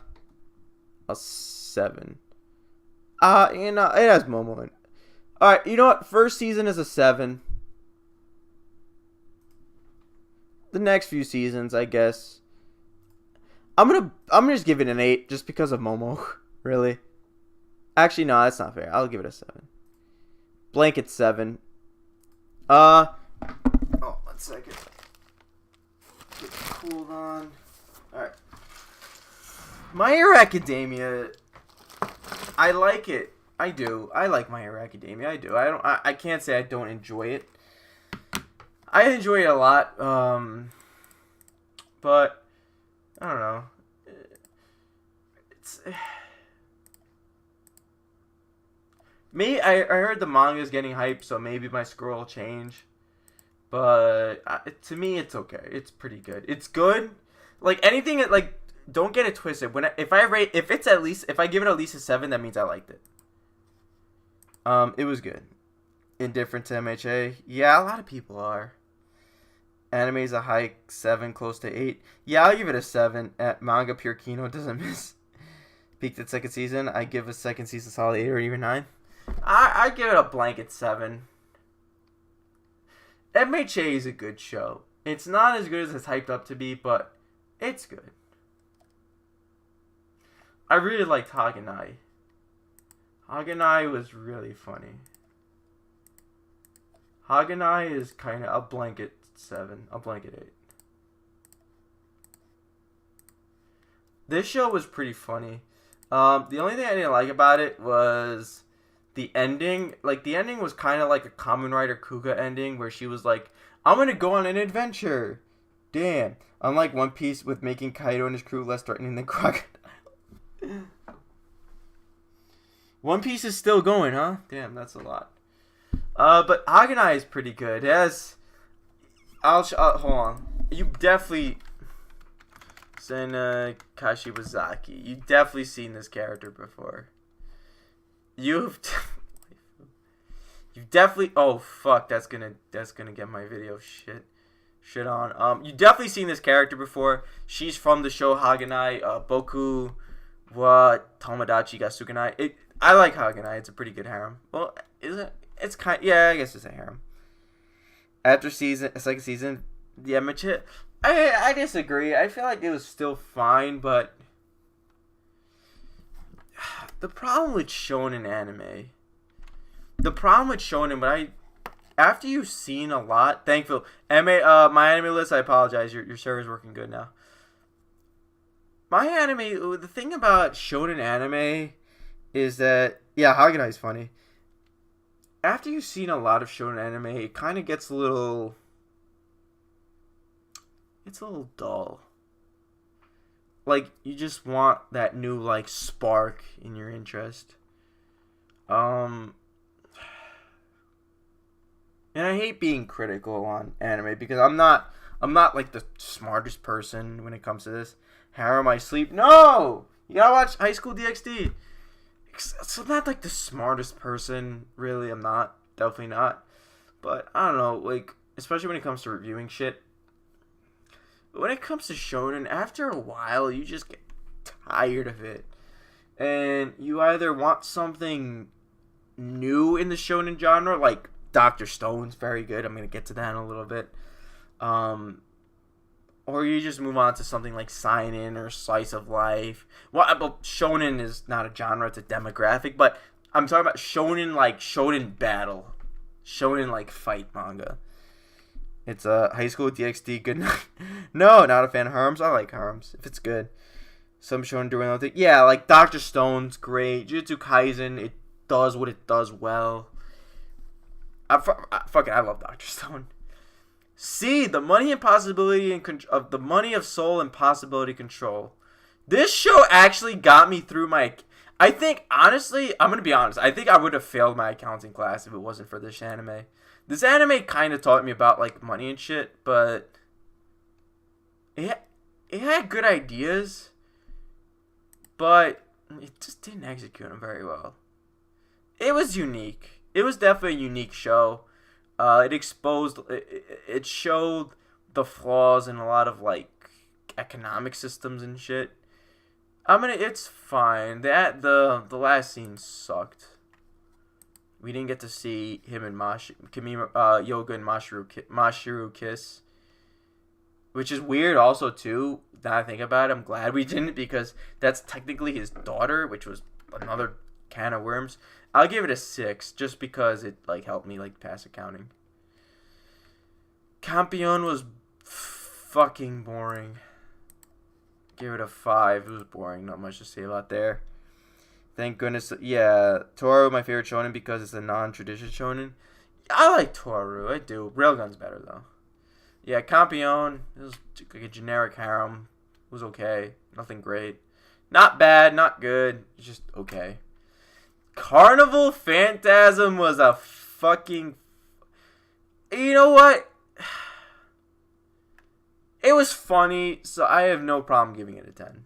7. You know, it has Momo in it. Alright, you know what? First season is a 7. The next few seasons, I guess. I'm gonna just give it an 8 just because of Momo. Really. Actually, no, that's not fair. I'll give it a 7. Blanket 7. Oh, 1 second. Get cooled on. Alright. My Hero Academia, I like it. I do. I like My Hero Academia. I do. I can't say I don't enjoy it. I enjoy it a lot. But I don't know. It's maybe I heard the manga is getting hyped, so maybe my score will change. But to me, it's okay. It's pretty good. It's good. Like anything, like don't get it twisted. If I give it at least a 7, that means I liked it. It was good. Indifferent to MHA. Yeah, a lot of people are. Anime's a high 7, close to 8. Yeah, I'll give it a 7. At Manga Pure Kino doesn't miss. Peaked at second season. I give a second season solid 8 or even 9. I give it a blanket 7. MHA is a good show. It's not as good as it's hyped up to be, but it's good. I really liked Haganai. Haganai was really funny. Haganai is kind of a blanket 7, a blanket 8. This show was pretty funny. The only thing I didn't like about it was the ending. Like, the ending was kind of like a Kamen Rider Kuga ending, where she was like, I'm gonna go on an adventure. Damn. Unlike One Piece with making Kaido and his crew less threatening than Crocodile. One Piece is still going, huh? Damn, that's a lot. But Haganai is pretty good. It has... hold on. You definitely... Sena Kashiwazaki. You've definitely seen this character before. You've definitely... Oh, fuck. That's gonna get my video shit on. You've definitely seen this character before. She's from the show Haganai. Boku wa Tomodachi ga Sukanai. I like Haganai. It's a pretty good harem. Well, is it? It's kind... Yeah, I guess it's a harem. After second season, yeah, I disagree. I feel like it was still fine, but the problem with shonen anime, after you've seen a lot, thankful, my anime list, I apologize, your server's working good now. The thing about shonen anime is that, yeah, Haganai is funny. After you've seen a lot of shonen anime, it kind of gets a little dull. Like, you just want that new, like, spark in your interest. And I hate being critical on anime because I'm not like the smartest person when it comes to this. How am I sleep? No! You gotta watch High School DxD. So I'm not like the smartest person, really. I'm not. Definitely not. But I don't know, like, especially when it comes to reviewing shit. When it comes to shonen, after a while, you just get tired of it. And you either want something new in the shonen genre, like Dr. Stone's very good. I'm going to get to that in a little bit. Or you just move on to something like Seinen or Slice of Life. Well, shonen is not a genre, it's a demographic. But I'm talking about shonen, like shonen battle. Shonen, like fight manga. It's High School DxD. Good night. No, not a fan of Harms. I like Harms if it's good. Some shonen doing other thing. Yeah, like Dr. Stone's great. Jujutsu Kaisen, it does what it does well. I love Dr. Stone. See, the money and possibility of the money of soul and possibility control. This show actually got me through my. I think honestly, I'm gonna be honest. I think I would have failed my accounting class if it wasn't for this anime. This anime kind of taught me about like money and shit, but it had good ideas, but it just didn't execute them very well. It was unique. It was definitely a unique show. It showed the flaws in a lot of like economic systems and shit. It's fine. The last scene sucked. We didn't get to see him and Yoga and Mashiru kiss, which is weird. Also, too, now I think about it, I'm glad we didn't because that's technically his daughter, which was another can of worms. I'll give it a 6 just because it like helped me like pass accounting. Campion was fucking boring. Give it a 5. It was boring. Not much to say about there. Thank goodness. Yeah, Toru, my favorite shonen because it's a non-traditional shonen. I like Toru. I do. Railgun's better though. Yeah, Campion. It was like a generic harem. It was okay. Nothing great. Not bad. Not good. It's just okay. Carnival Phantasm was a fucking. You know what? It was funny, so I have no problem giving it a 10.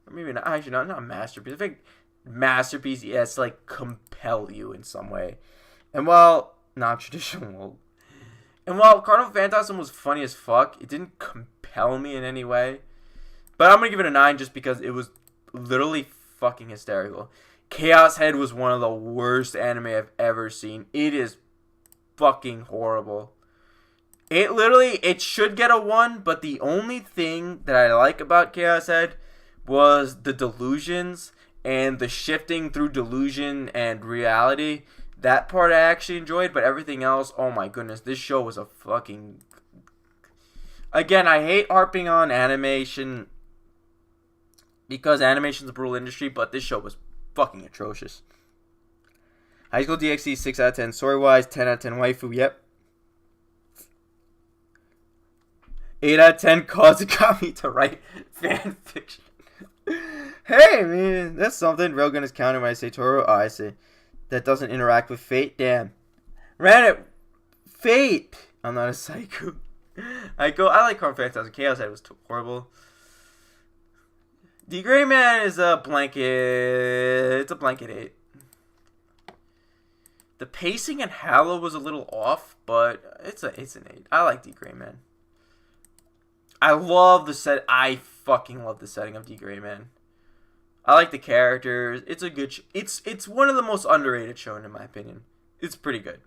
Or maybe not. Actually, not a masterpiece. I think masterpiece, yeah, it's like compel you in some way. And while not traditional, and while Carnival Phantasm was funny as fuck, it didn't compel me in any way. But I'm gonna give it a 9 just because it was literally fucking hysterical. Chaos Head was one of the worst anime I've ever seen. It is fucking horrible. It should get a 1, but the only thing that I like about Chaos Head was the delusions and the shifting through delusion and reality. That part I actually enjoyed, but everything else, oh my goodness, this show was a fucking. Again, I hate harping on animation because animation's a brutal industry, but this show was fucking atrocious. High School DxD 6 out of 10. Story wise, 10 out of 10 waifu. Yep. 8 out of 10 cause it got me to write fan fiction. Hey, man, that's something. Railgun is counter when I say Toru. Oh, I see. That doesn't interact with Fate. Damn. Ran it. Fate. I'm not a psycho. I like Carnival Phantasm. Chaos Head was horrible. The Gray Man is a blanket. It's a blanket 8. The pacing in Hallow was a little off, but it's an 8. I like D Gray Man. I love the set. I fucking love the setting of D Gray Man. I like the characters. It's a good. It's one of the most underrated shown in my opinion. It's pretty good.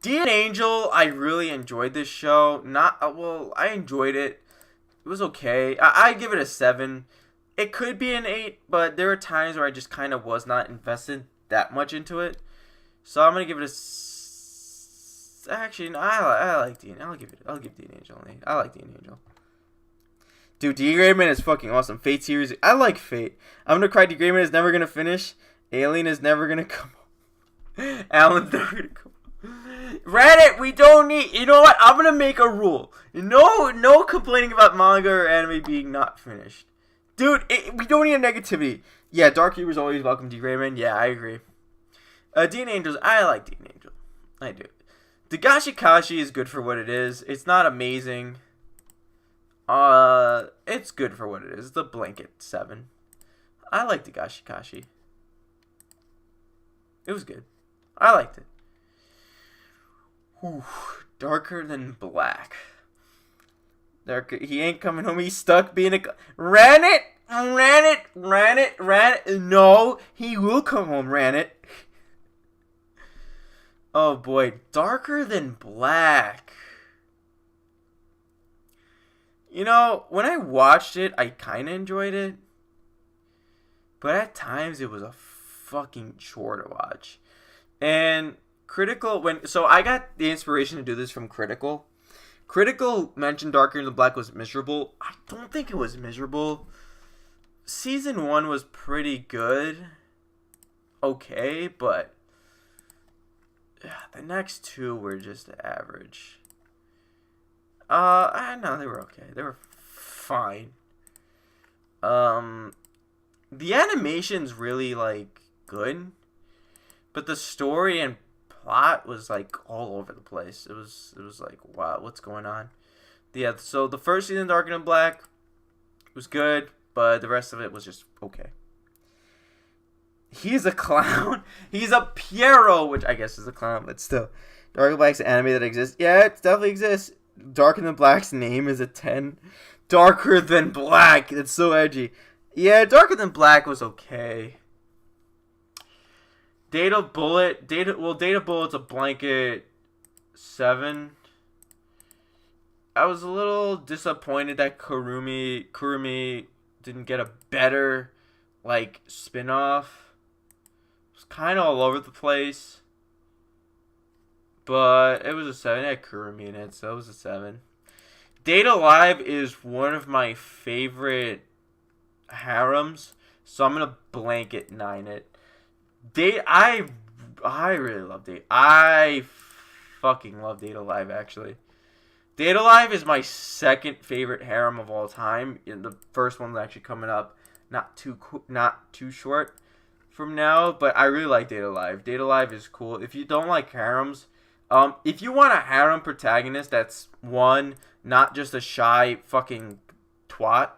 Dean Angel, I really enjoyed this show. I enjoyed it. It was okay. I give it a 7. It could be an 8, but there were times where I just kind of was not invested that much into it. So I'm gonna give it a. Actually, no, I like Dean. I'll give Dean Angel an 8. I like Dean Angel. Dude, D Gray Man is fucking awesome. Fate series. I like Fate. I'm gonna cry. D Gray Man is never gonna finish. Alien is never gonna come. Alan's never gonna come. Reddit, we don't need. You know what? I'm gonna make a rule. No complaining about manga or anime being not finished. Dude, we don't need a negativity. Yeah, Dark Humor's always welcome, D Gray Man. Yeah, I agree. Dean Angels, I like Dean Angel. I do. Dagashi Kashi is good for what it is. It's not amazing. It's good for what it is. The blanket 7. I like Dagashi Kashi. It was good. I liked it. Whew. Darker than black. He ain't coming home. He's stuck being a... Ran it. No, he will come home, ran it. Oh boy, Darker than black. You know, when I watched it, I kind of enjoyed it. But at times, it was a fucking chore to watch. And Critical, so I got the inspiration to do this from Critical. Critical mentioned Darker than Black was miserable. I don't think it was miserable. Season 1 was pretty good. Okay, but the next 2 were just average. No, they were okay. They were fine. The animation's really, like, good. But the story and plot was, like, all over the place. It was like, wow, what's going on? Yeah, so the first season, Darker than Black, was good, but the rest of it was just okay. He's a clown. He's a Pierrot, which I guess is a clown, but still. Darker than Black's an anime that exists. Yeah, it definitely exists. Darker than Black's name is a 10. Darker than Black. It's so edgy. Yeah, Darker than Black was okay. Data Bullet's a blanket 7. I was a little disappointed that Kurumi didn't get a better, like, spin-off. It was kind of all over the place. But it was a 7. It had Kurumi in it, so it was a 7. Data Live is one of my favorite harems, so I'm gonna blanket 9 it. I really love Data. I fucking love Data Live, actually. Data Live is my second favorite harem of all time. And the first one's actually coming up not too short from now, but I really like Data Live. Data Live is cool. If you don't like harems, if you want a harem protagonist that's, 1, not just a shy fucking twat,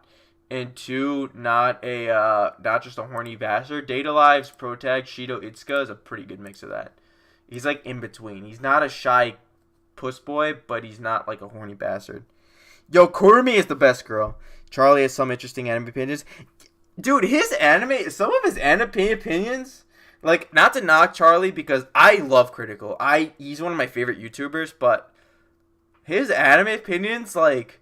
and 2, not just a horny bastard, Data Live's protag, Shido Itsuka, is a pretty good mix of that. He's like in between. He's not a shy puss boy, but he's not like a horny bastard. Yo, Kurumi is the best girl. Charlie has some interesting anime opinions. Dude, some of his anime opinions, like, not to knock Charlie, because I love Critical. He's one of my favorite YouTubers, but his anime opinions, like,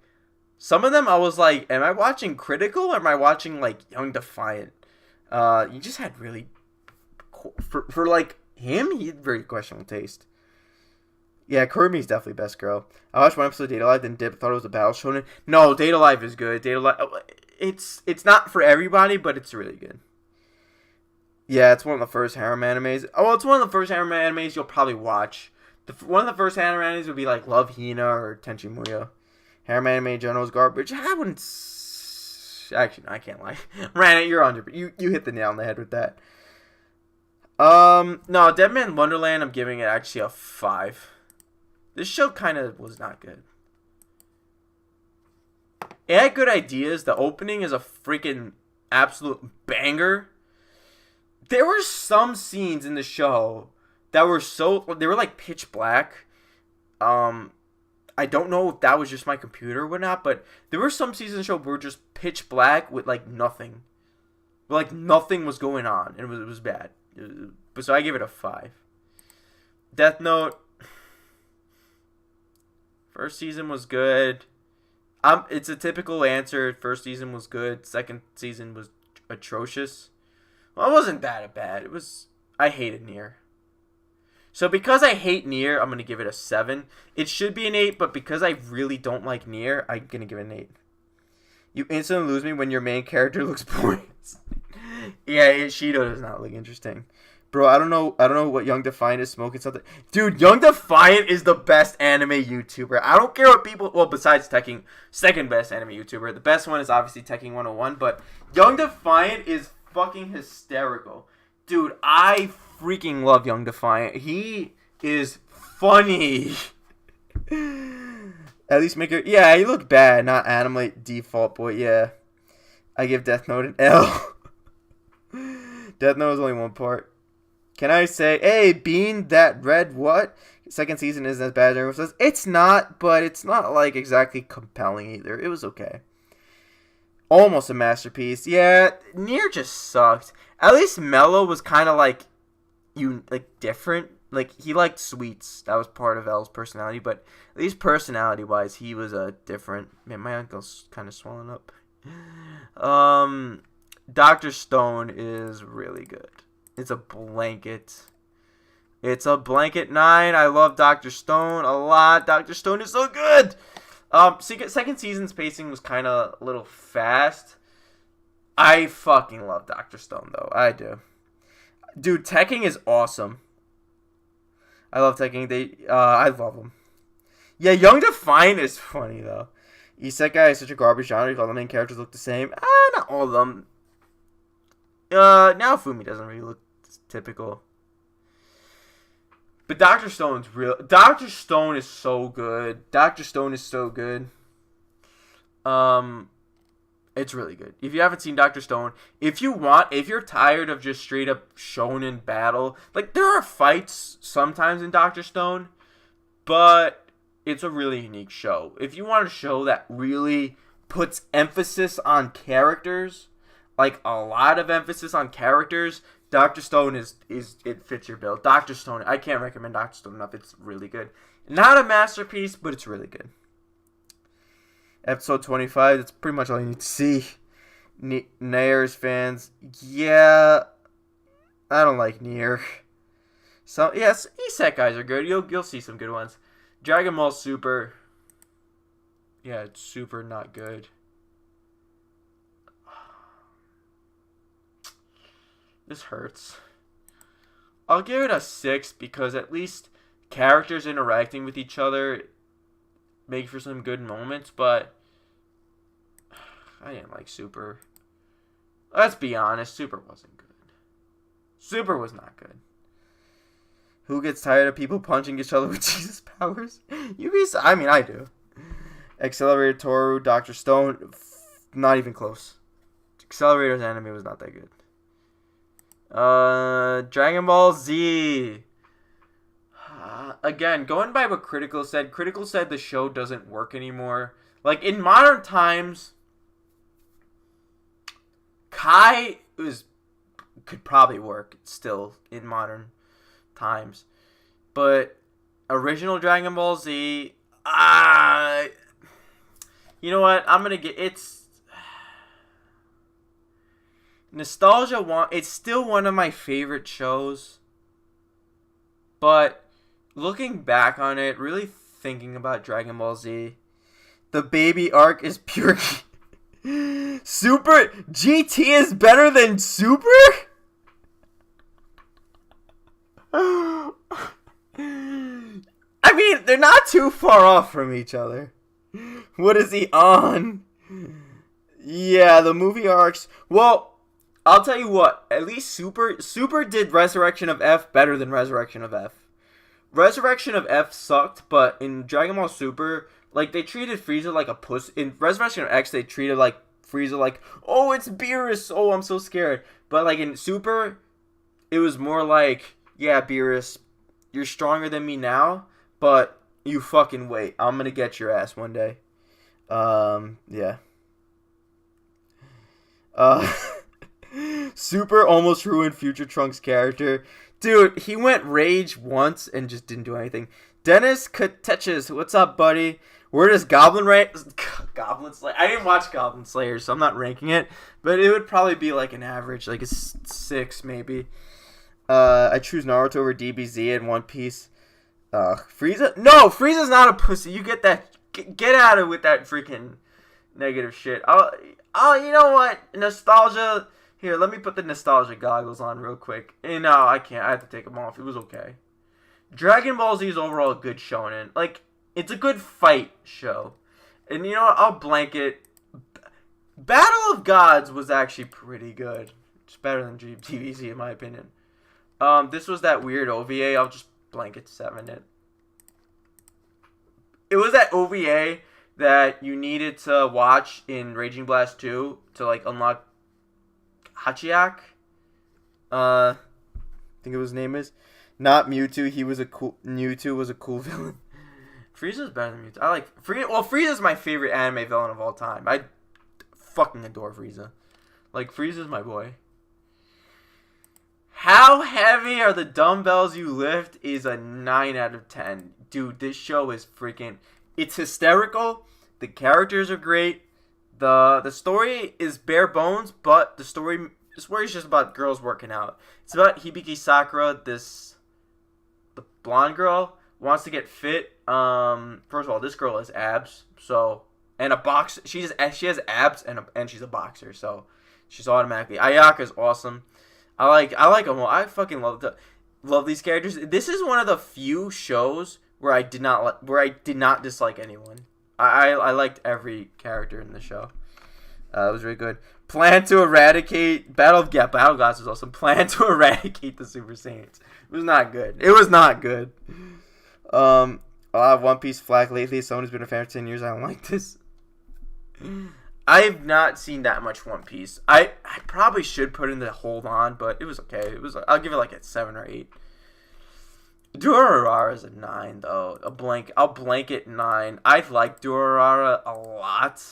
some of them I was like, am I watching Critical or am I watching, like, Young Defiant? He just had really, for like, him, he had very questionable taste. Yeah, Kurumi's definitely best girl. I watched one episode of Data Live, then thought it was a battle shonen. No, Data Live is good. Data Live, it's not for everybody, but it's really good. Yeah, it's one of the first harem animes. Oh, it's one of the first harem animes you'll probably watch. One of the first harem animes would be like Love Hina or Tenchi Muyo. Harem anime in general is garbage. I wouldn't... Actually, no, I can't lie. Ran it, you're 100%. You hit the nail on the head with that. No, Dead Man Wonderland, I'm giving it actually a 5. This show kind of was not good. It had good ideas. The opening is a freaking absolute banger. There were some scenes in the show that were they were like pitch black. I don't know if that was just my computer or whatnot, but there were some scenes in the show that were just pitch black with like nothing. Like nothing was going on, and it was bad. But so I give it a 5. Death Note. First season was good. It's a typical answer. First season was good. Second season was atrocious. Well, it wasn't that bad. I hated Nier. So because I hate Nier, I'm going to give it a 7. It should be an 8, but because I really don't like Nier, I'm going to give it an 8. You instantly lose me when your main character looks boring. Yeah, Shido does not look interesting. Bro, I don't know what Young Defiant is smoking something. Dude, Young Defiant is the best anime YouTuber. I don't care what people... Well, besides Tekking, second best anime YouTuber. The best one is obviously Tekking 101, but Young Defiant is fucking hysterical. Dude, I freaking love Young Defiant. He is funny. At least make it. Yeah, he looked bad, not animate default, but yeah. I give Death Note an L. Death Note is only one part. Can I say, hey, Bean, that red what? Second season isn't as bad as everyone says. It's not, but it's not like exactly compelling either. It was okay. Almost a masterpiece. Yeah, Nier just sucked. At least Mello was kind of like different. Like he liked sweets. That was part of L's personality, but at least personality-wise, he was different. Man, my ankle's kind of swollen up. Dr. Stone is really good. It's a blanket. It's a blanket 9. I love Dr. Stone a lot. Dr. Stone is so good. Second season's pacing was kind of a little fast. I fucking love Dr. Stone, though. I do. Dude, Tekking is awesome. I love Tekking. I love him. Yeah, Young Defiant is funny, though. Isekai is such a garbage genre. All the main characters look the same. Not all of them. Now Fumi doesn't really look typical. But Dr. Stone's real. Dr. Stone is so good. Dr. Stone is so good. It's really good. If you haven't seen Dr. Stone, if you're tired of just straight up shonen battle, like there are fights sometimes in Dr. Stone, but it's a really unique show. If you want a show that really puts emphasis on characters, like a lot of emphasis on characters, Dr. Stone is it fits your bill. Dr. Stone, I can't recommend Dr. Stone enough. It's really good. Not a masterpiece, but it's really good. Episode 25, that's pretty much all you need to see. Nier's fans, yeah, I don't like Nier. So yes, isekais are good. You'll see some good ones. Dragon Ball Super, yeah, it's super not good. This hurts. I'll give it a 6 because at least characters interacting with each other make for some good moments, but I didn't like Super. Let's be honest, Super wasn't good. Super was not good. Who gets tired of people punching each other with Jesus powers? I do. Accelerator Toru, Dr. Stone, not even close. Accelerator's anime was not that good. Dragon Ball Z. Again, going by what Critical said the show doesn't work anymore. Like, in modern times, Kai could probably work still in modern times. But original Dragon Ball Z, you know what? It's Nostalgia it's still one of my favorite shows. But looking back on it, really thinking about Dragon Ball Z, the baby arc is pure. Super GT is better than Super? I mean, they're not too far off from each other. What is he on? Yeah, the movie arcs. Well, I'll tell you what, at least Super did Resurrection of F better than Resurrection of F. Resurrection of F sucked, but in Dragon Ball Super, like, they treated Frieza like a puss. In Resurrection of X, they treated, like, Frieza like, oh, it's Beerus, oh, I'm so scared. But, like, in Super, it was more like, yeah, Beerus, you're stronger than me now, but you fucking wait. I'm gonna get your ass one day. Yeah. Super almost ruined Future Trunks' character. Dude, he went rage once and just didn't do anything. Dennis Kateches, what's up, buddy? Where does Goblin Slayer? I didn't watch Goblin Slayer, so I'm not ranking it. But it would probably be like an average, like a 6 maybe. I choose Naruto over DBZ and One Piece. Frieza? No, Frieza's not a pussy. You get that. Get out of it with that freaking negative shit. You know what? Nostalgia. Here, let me put the nostalgia goggles on real quick. And no, I can't. I have to take them off. It was okay. Dragon Ball Z is overall a good shonen. Like, it's a good fight show. And you know what? I'll blanket. Battle of Gods was actually pretty good. It's better than DBZ in my opinion. This was that weird OVA. I'll just blanket 7 it. It was that OVA that you needed to watch in Raging Blast 2 to like unlock Hachiak. I think his name is. Not Mewtwo. Mewtwo was a cool villain. Frieza's better than Mewtwo. I like Frieza. Well, Frieza's my favorite anime villain of all time. I fucking adore Frieza. Like, Frieza's my boy. How heavy are the dumbbells you lift is a 9 out of 10. Dude, this show is freaking... It's hysterical. The characters are great. The story is bare bones, but the story is just about girls working out. It's about Hibiki Sakura, the blonde girl, wants to get fit. First of all, this girl has abs, so... And a box. She has abs, and she's a boxer, so... She's automatically... Ayaka's awesome. I like them all. I fucking love these characters. This is one of the few shows where I did not dislike anyone. I liked every character in the show. It was really good. Plan to eradicate Battle Gods was awesome. Plan to eradicate the Super Saiyans. It was not good. A lot of One Piece flack lately. Someone who's been a fan for 10 years. I don't like this. I've not seen that much One Piece. I probably should put in the hold on, but it was okay. I'll give it like a 7 or 8. Durarara is a 9 though. I'll blanket 9. I like Durarara a lot.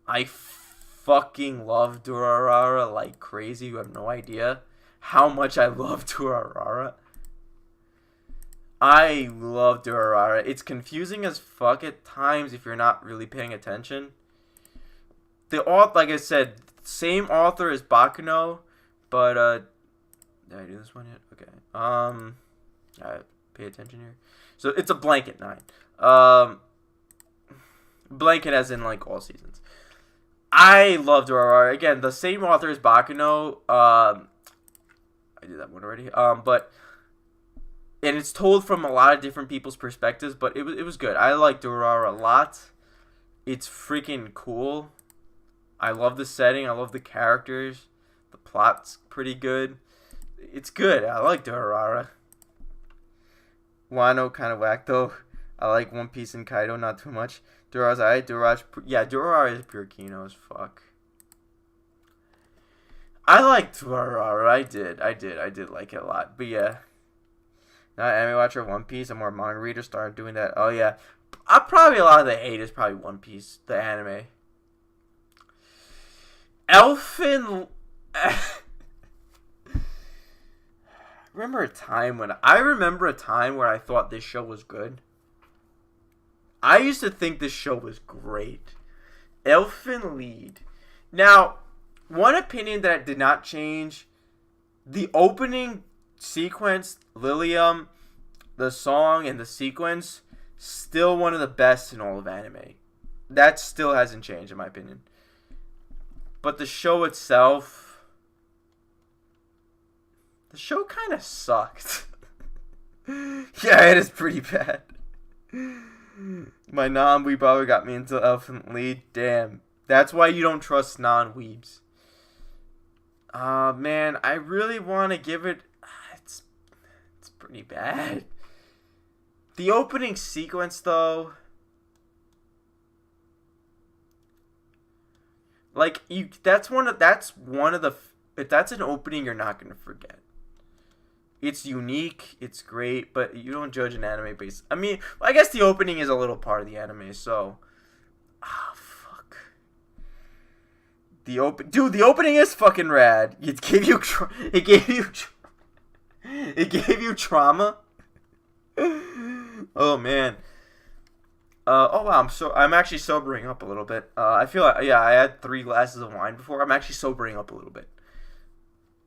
I fucking love Durarara like crazy. You have no idea how much I love Durarara. I love Durarara. It's confusing as fuck at times if you're not really paying attention. The author, like I said, same author as Bakuno, but did I do this one yet? Okay. I pay attention here. So it's a blanket 9. Blanket as in like all seasons. I love Durarara. Again, the same author as Bakuno. I did that one already. And it's told from a lot of different people's perspectives, but it was good. I like Durarara a lot. It's freaking cool. I love the setting. I love the characters. The plot's pretty good. It's good. I like Durarara. Wano kind of whack though. I like One Piece and Kaido, not too much. Durarara's alright. Durarara is pure Kino as fuck. I liked Durarara. I did like it a lot. But yeah. Not an anime watcher of One Piece. I'm more a manga reader. Started doing that. Oh yeah. Probably a lot of the hate is probably One Piece, the anime. Elfen. I remember a time where I thought this show was good. I used to think this show was great. Elfen Lied. Now, one opinion that did not change: the opening sequence, Lilium, the song and the sequence, still one of the best in all of anime. That still hasn't changed in my opinion. But the show itself, the show kind of sucked. Yeah, it is pretty bad. My non-weeb brother got me into Elfen Lied. Damn. That's why you don't trust non-weebs. Man, I really want to give it... It's pretty bad. The opening sequence, though... Like, that's an opening you're not going to forget. It's unique, it's great, but you don't judge an anime based... I mean, I guess the opening is a little part of the anime, so... Fuck. The opening is fucking rad. It gave you trauma. Oh, man. Oh wow, I'm actually sobering up a little bit. I feel like, I had 3 glasses of wine before. I'm actually sobering up a little bit.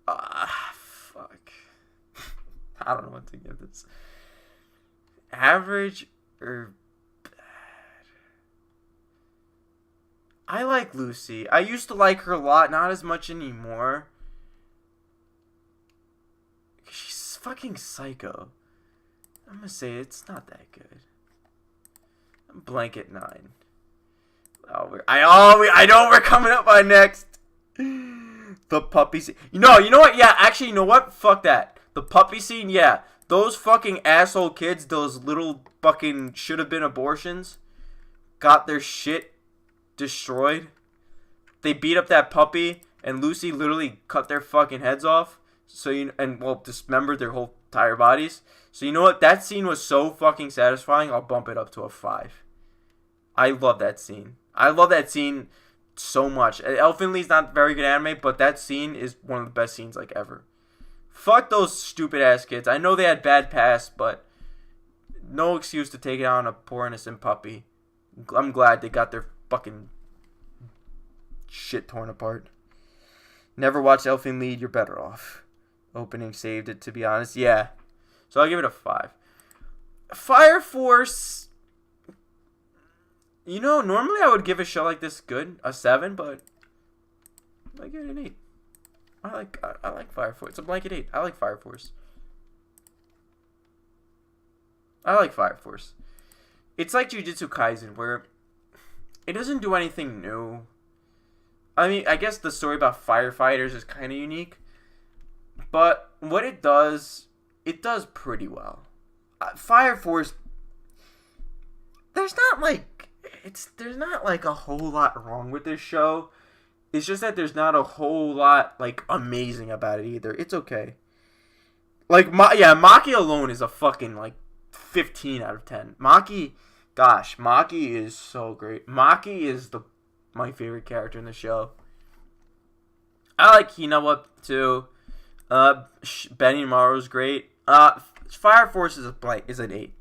Fuck. I don't know what to give this. Average or bad? I like Lucy. I used to like her a lot, not as much anymore. She's fucking psycho. I'm gonna say it's not that good. Blanket 9. I know we're coming up on next. The puppies. You know what? Yeah, actually, you know what? Fuck that. The puppy scene, yeah. Those fucking asshole kids, those little fucking should have been abortions, got their shit destroyed. They beat up that puppy, and Lucy literally cut their fucking heads off. Dismembered their whole entire bodies. So you know what? That scene was so fucking satisfying. I'll bump it up to a 5. I love that scene. I love that scene so much. Elfen Lied's not very good anime, but that scene is one of the best scenes like ever. Fuck those stupid ass kids. I know they had bad past, but no excuse to take it on a poor innocent puppy. I'm glad they got their fucking shit torn apart. Never watched Elfen Lied, you're better off. Opening saved it, to be honest. Yeah. So I'll give it a 5. Fire Force. You know, normally I would give a show like this a 7, but I give it an 8. I like Fire Force. It's a blanket 8. I like Fire Force. I like Fire Force. It's like Jujutsu Kaisen, where it doesn't do anything new. I mean, I guess the story about firefighters is kind of unique, but what it does pretty well. Fire Force. There's not like a whole lot wrong with this show. It's just that there's not a whole lot, like, amazing about it either. It's okay. Like, Maki alone is a fucking, like, 15 out of 10. Maki is so great. Maki is my favorite character in the show. I like Hinawa, too. Benimaru's great. Fire Force is an 8.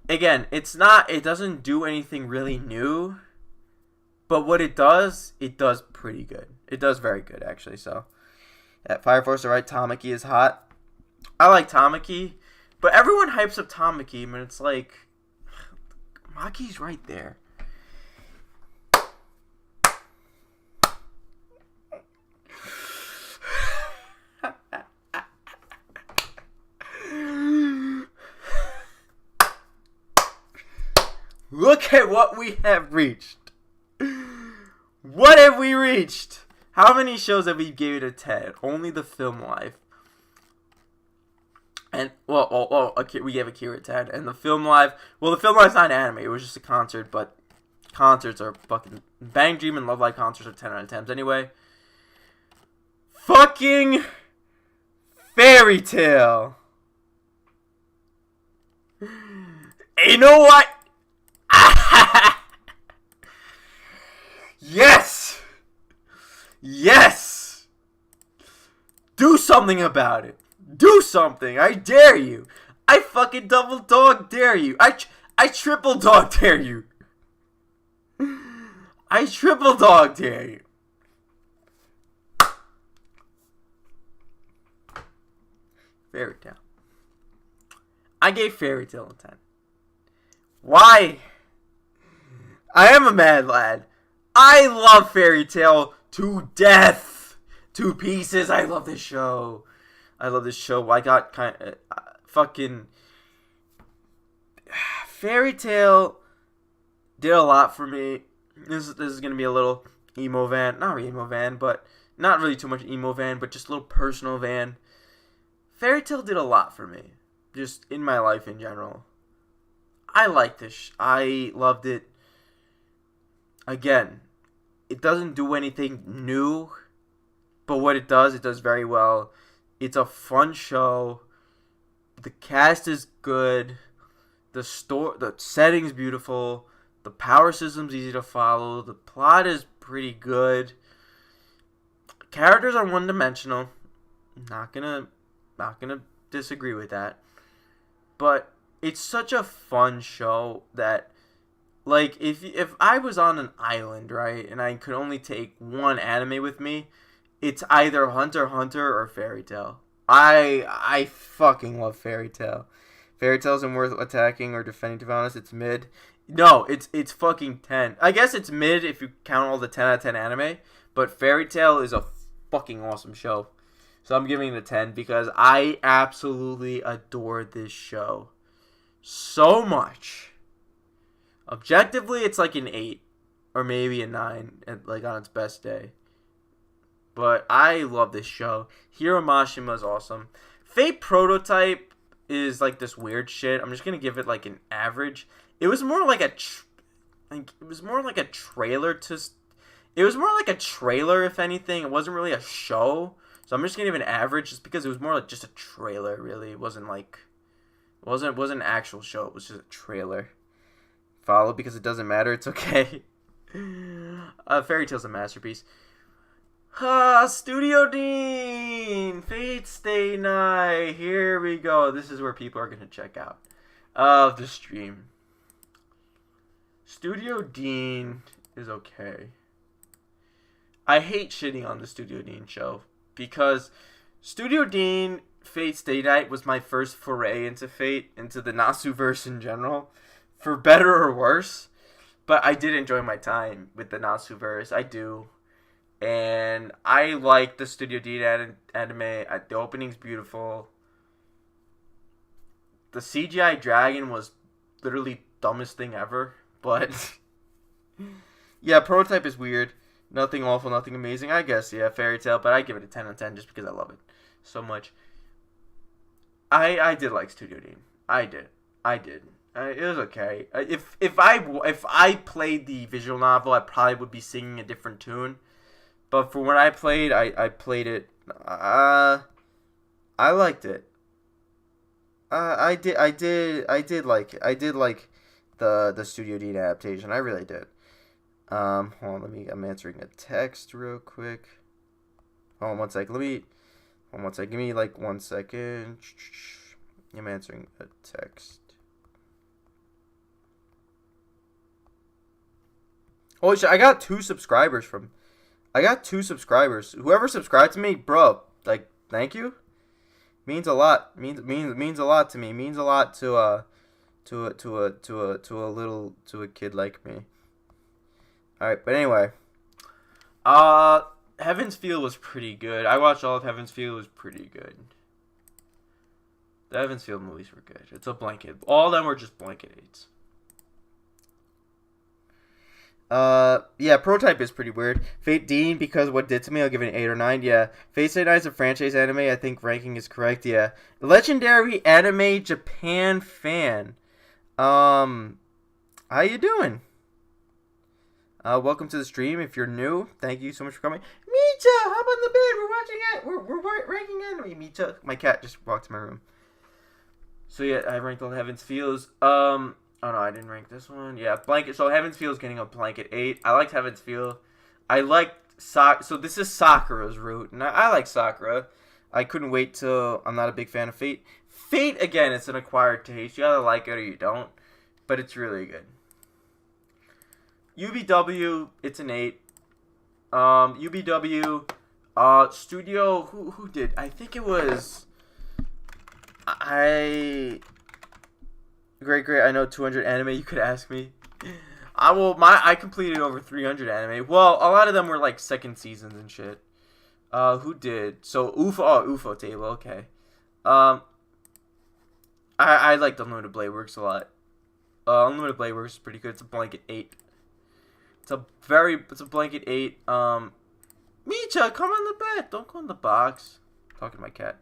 Again, it doesn't do anything really new. But what it does pretty good. It does very good, actually. So, Fire Force, alright. Tamaki is hot. I like Tamaki. But everyone hypes up Tamaki, and it's like, Maki's right there. Look at what we have reached. What have we reached? How many shows have we given it a 10? Only the Film Life. And, okay, we gave Akira a 10. And the Film Life, the Film Life's not anime. It was just a concert, but concerts are fucking... Bang Dream and Love Live concerts are 10 out of 10s anyway. Fucking Fairy Tail. You know what? Yes! Yes! Do something about it. Do something. I dare you. I fucking double dog dare you. I triple dog dare you. I triple dog dare you. Fairy Tail. I gave Fairy Tail a 10. Why? I am a mad lad. I love Fairy Tail to death. To pieces. I love this show. I got kind of fucking Fairy Tail did a lot for me. This is gonna be a little emo van, not really emo van, but not really too much emo van, but just a little personal van. Fairy Tail did a lot for me, just in my life in general. I liked this. I loved it. Again, it doesn't do anything new, but what it does very well. It's a fun show. The cast is good. The setting's beautiful. The power system's easy to follow. The plot is pretty good. Characters are one-dimensional. Not gonna disagree with that. But it's such a fun show that, like, if I was on an island, right, and I could only take one anime with me, it's either Hunter x Hunter or Fairy Tail. I fucking love Fairy Tail. Fairy Tail isn't worth attacking or defending, to be honest. It's mid. No, it's fucking 10. I guess it's mid if you count all the 10 out of 10 anime, but Fairy Tail is a fucking awesome show. So I'm giving it a 10 because I absolutely adore this show so much. Objectively, it's like an 8 or maybe a 9, like on its best day. But I love this show. Hiro Mashima is awesome. Fate Prototype is like this weird shit. I'm just gonna give it like an average. It was more like it was more like a trailer to. It was more like a trailer, if anything. It wasn't really a show. So I'm just gonna give it an average, just because it was more like just a trailer. Really, it wasn't like, wasn't an actual show. It was just a trailer. Follow because it doesn't matter. It's okay. Fairy Tail's a masterpiece. Studio Dean, Fate Stay Night. Here we go. This is where people are gonna check out of the stream. Studio Dean is okay. I hate shitting on the Studio Dean show because Studio Dean Fate Stay Night was my first foray into Fate, into the Nasuverse in general, for better or worse. But I did enjoy my time with the Nasuverse. I do. And I like the Studio Dean anime. The opening's beautiful. The CGI dragon was literally dumbest thing ever. But yeah, Prototype is weird. Nothing awful, nothing amazing. I guess, yeah, Fairy Tail, but I give it a 10 on 10 just because I love it so much. I did like Studio Dean. I did. It was okay. If I played the visual novel, I probably would be singing a different tune. But for when I played, I played it. I liked it. I did like it. I did like the Studio Dean adaptation. I really did. Hold on, I'm answering a text real quick. Hold on one sec. Give me like 1 second. I'm answering a text. Holy shit, I got 2 subscribers. Whoever subscribed to me, bro, like, thank you. Means a lot. Means a lot to me. Means a lot to a kid like me. Alright, but anyway. Heaven's Feel was pretty good. I watched all of Heaven's Feel. It was pretty good. The Heaven's Feel movies were good. It's a blanket. All of them were just blanket 8s. Yeah, Prototype is pretty weird. Fate Dean, because what it did to me, I'll give it an 8 or 9. Yeah. Fate Stay Night is a franchise anime. I think ranking is correct. Yeah. Legendary Anime Japan fan. How you doing? Welcome to the stream. If you're new, thank you so much for coming. Micha, hop on the bed. We're watching it. We're ranking anime. Micha, my cat just walked to my room. So yeah, I ranked all Heaven's Feels. Oh no, I didn't rank this one. Yeah, blanket. So Heaven's Feel is getting a blanket 8. I liked Heaven's Feel. I liked So this is Sakura's route, and I like Sakura. I couldn't wait till. I'm not a big fan of Fate. Fate again, it's an acquired taste. You either like it or you don't, but it's really good. UBW, it's an 8. UBW, Studio. Who did? I think it was. Great. I know 200 anime. You could ask me. I completed over 300 anime. Well, a lot of them were like second seasons and shit. Who did? So UFO table. Okay. I liked Unlimited Blade Works a lot. Unlimited Blade Works is pretty good. It's a blanket 8. It's a blanket 8. Micha, come on the bed. Don't go in the box. I'm talking to my cat.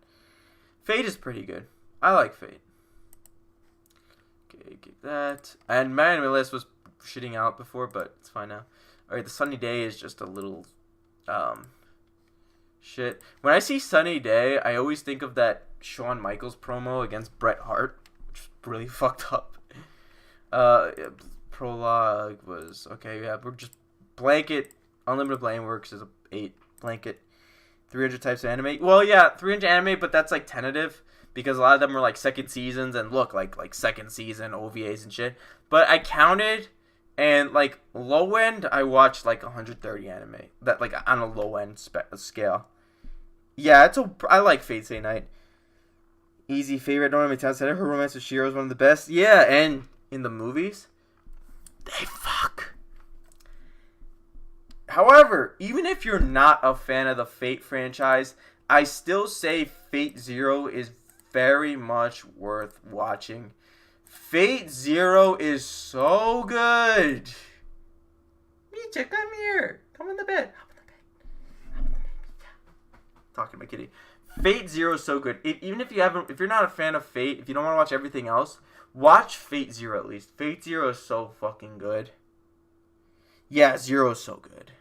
Fate is pretty good. I like Fate. Okay, get that. And my anime list was shitting out before, but it's fine now. Alright, the Sunny Day is just a little, shit. When I see Sunny Day, I always think of that Shawn Michaels promo against Bret Hart, which is really fucked up. Prologue was, okay, yeah, we're just blanket. Unlimited Blade Works is a 8 blanket. 300 types of anime. Well, yeah, 300 anime, but that's like tentative because a lot of them were like second seasons and look like second season OVAs and shit. But I counted, and like low end, I watched like 130 anime. That like on a low end scale. Yeah, I like Fate Stay Night. Easy favorite. Don't have town center. Her romance with Shiro is one of the best. Yeah, and in the movies, they fuck. However, even if you're not a fan of the Fate franchise, I still say Fate Zero is very much worth watching. Fate Zero is so good. Micha, come here. Come in the bed. Talking to my kitty. Fate Zero is so good. Even if you're not a fan of Fate, if you don't want to watch everything else, watch Fate Zero at least. Fate Zero is so fucking good. Yeah, Zero is so good.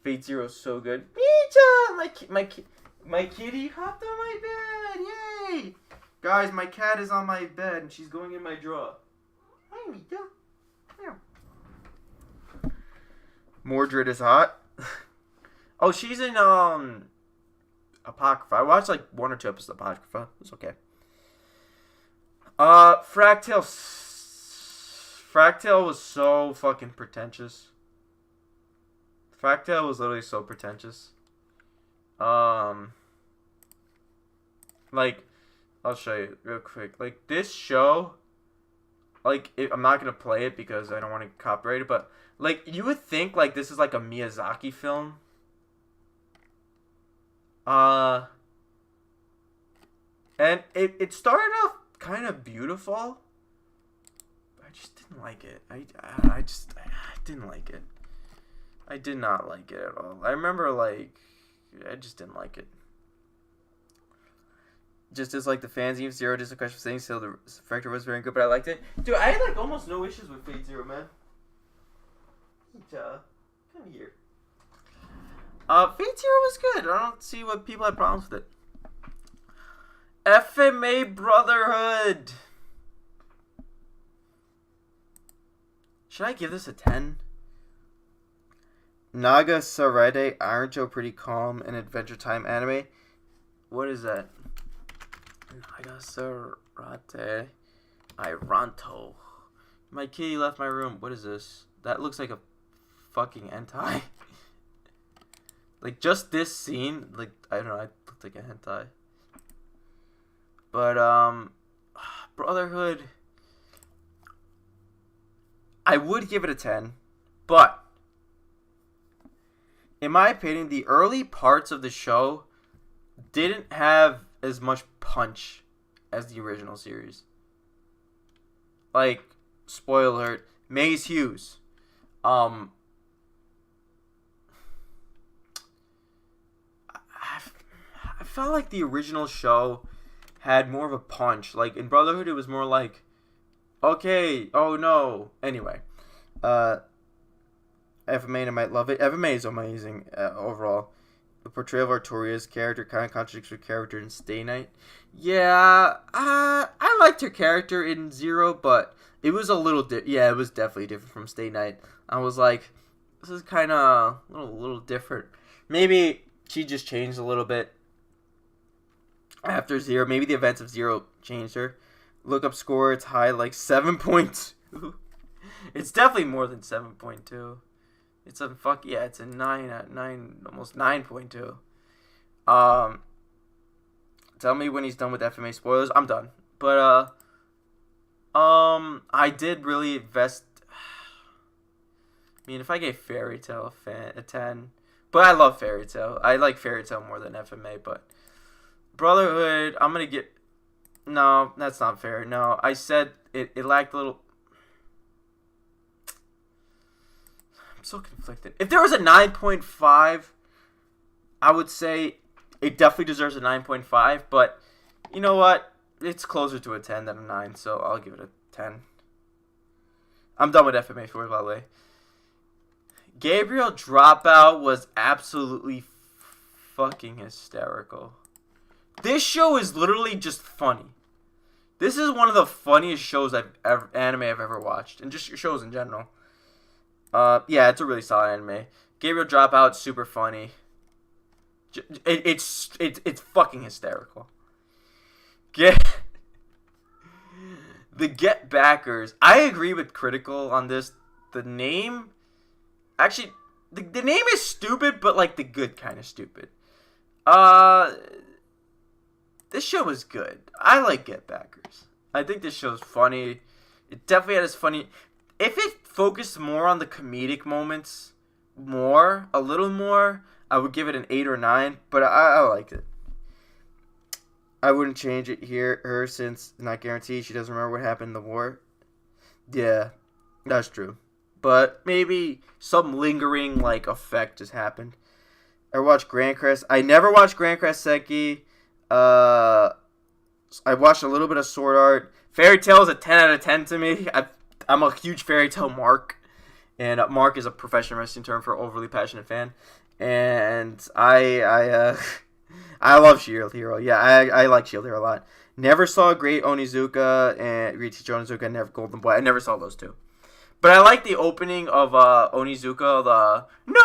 Fate Zero is so good. Micha, my kitty hopped on my bed. Yay! Guys, my cat is on my bed and she's going in my drawer. Hi, Micha. Mordred is hot. Oh, she's in Apocrypha. I watched like 1 or 2 episodes of Apocrypha. It's okay. Fractal was so fucking pretentious. Fractal was literally so pretentious. Like, I'll show you real quick. Like, this show, like, I'm not gonna play it because I don't want to get copyrighted, but, like, you would think, like, this is, like, a Miyazaki film. And it started off kind of beautiful. I just didn't like it. I didn't like it. I did not like it at all. I remember, like, I just didn't like it. Just as, like, the fans of Zero, just a question of saying, so the Fractal was very good, but I liked it. Dude, I had, like, almost no issues with Fate Zero, man. Come here. Fate Zero was good. I don't see what people had problems with it. FMA Brotherhood. Should I give this a 10? Naga Sarade, Iron Joe, pretty calm, and Adventure Time anime. What is that? Naga Sarade, Iranto. My kitty left my room. What is this? That looks like a fucking hentai. Like, just this scene, like, I don't know, it looked like a hentai. But, Brotherhood, I would give it a 10, but, in my opinion, the early parts of the show didn't have as much punch as the original series. Like, spoiler alert, Maze Hughes, I felt like the original show had more of a punch. Like, in Brotherhood, it was more like, okay, oh no. Anyway, FMA, I might love it. FMA is amazing overall. The portrayal of Artoria's character kind of contradicts her character in Stay Night. Yeah, I liked her character in Zero, but it was a little yeah, it was definitely different from Stay Night. I was like, this is kind of a little different. Maybe she just changed a little bit after Zero. Maybe the events of Zero changed her. Look up score, it's high, like 7.2. It's definitely more than 7.2. It's a it's a 9, almost 9.2. Tell me when he's done with FMA spoilers. I'm done. But I did really invest. I mean, if I gave Fairy Tail a 10, but I love Fairy Tail. I like Fairy Tail more than FMA, but Brotherhood, I'm gonna get. No, that's not fair. No, I said it lacked a little. I'm so conflicted. If there was a 9.5, I would say it definitely deserves a 9.5. But you know what? It's closer to a 10 than a 9, so I'll give it a 10. I'm done with FMA for, by the way. Gabriel Dropout was absolutely fucking hysterical. This show is literally just funny. This is one of the funniest shows anime I've ever watched, and just shows in general. Yeah, it's a really solid anime. Gabriel Dropout, super funny. It's fucking hysterical. The Get Backers. I agree with Critical on this. The name, actually, the name is stupid, but like the good kind of stupid. This show is good. I like Get Backers. I think this show's funny. It definitely had its funny. If it focused more on the comedic moments, a little more, I would give it an 8 or 9. But I liked it. I wouldn't change it her since not guaranteed she doesn't remember what happened in the war. Yeah, that's true. But maybe some lingering like effect just happened. I watched Grand Crest. I never watched Grand Crest Senki. I watched a little bit of Sword Art. Fairy Tail is a 10 out of 10 to me. I'm a huge Fairy Tail mark. And mark is a professional wrestling term for overly passionate fan. And I love Shield Hero. Yeah, I like Shield Hero a lot. Never saw Great Onizuka and Great Teacher Onizuka, never Golden Boy. I never saw those two. But I like the opening of Onizuka, the Noni.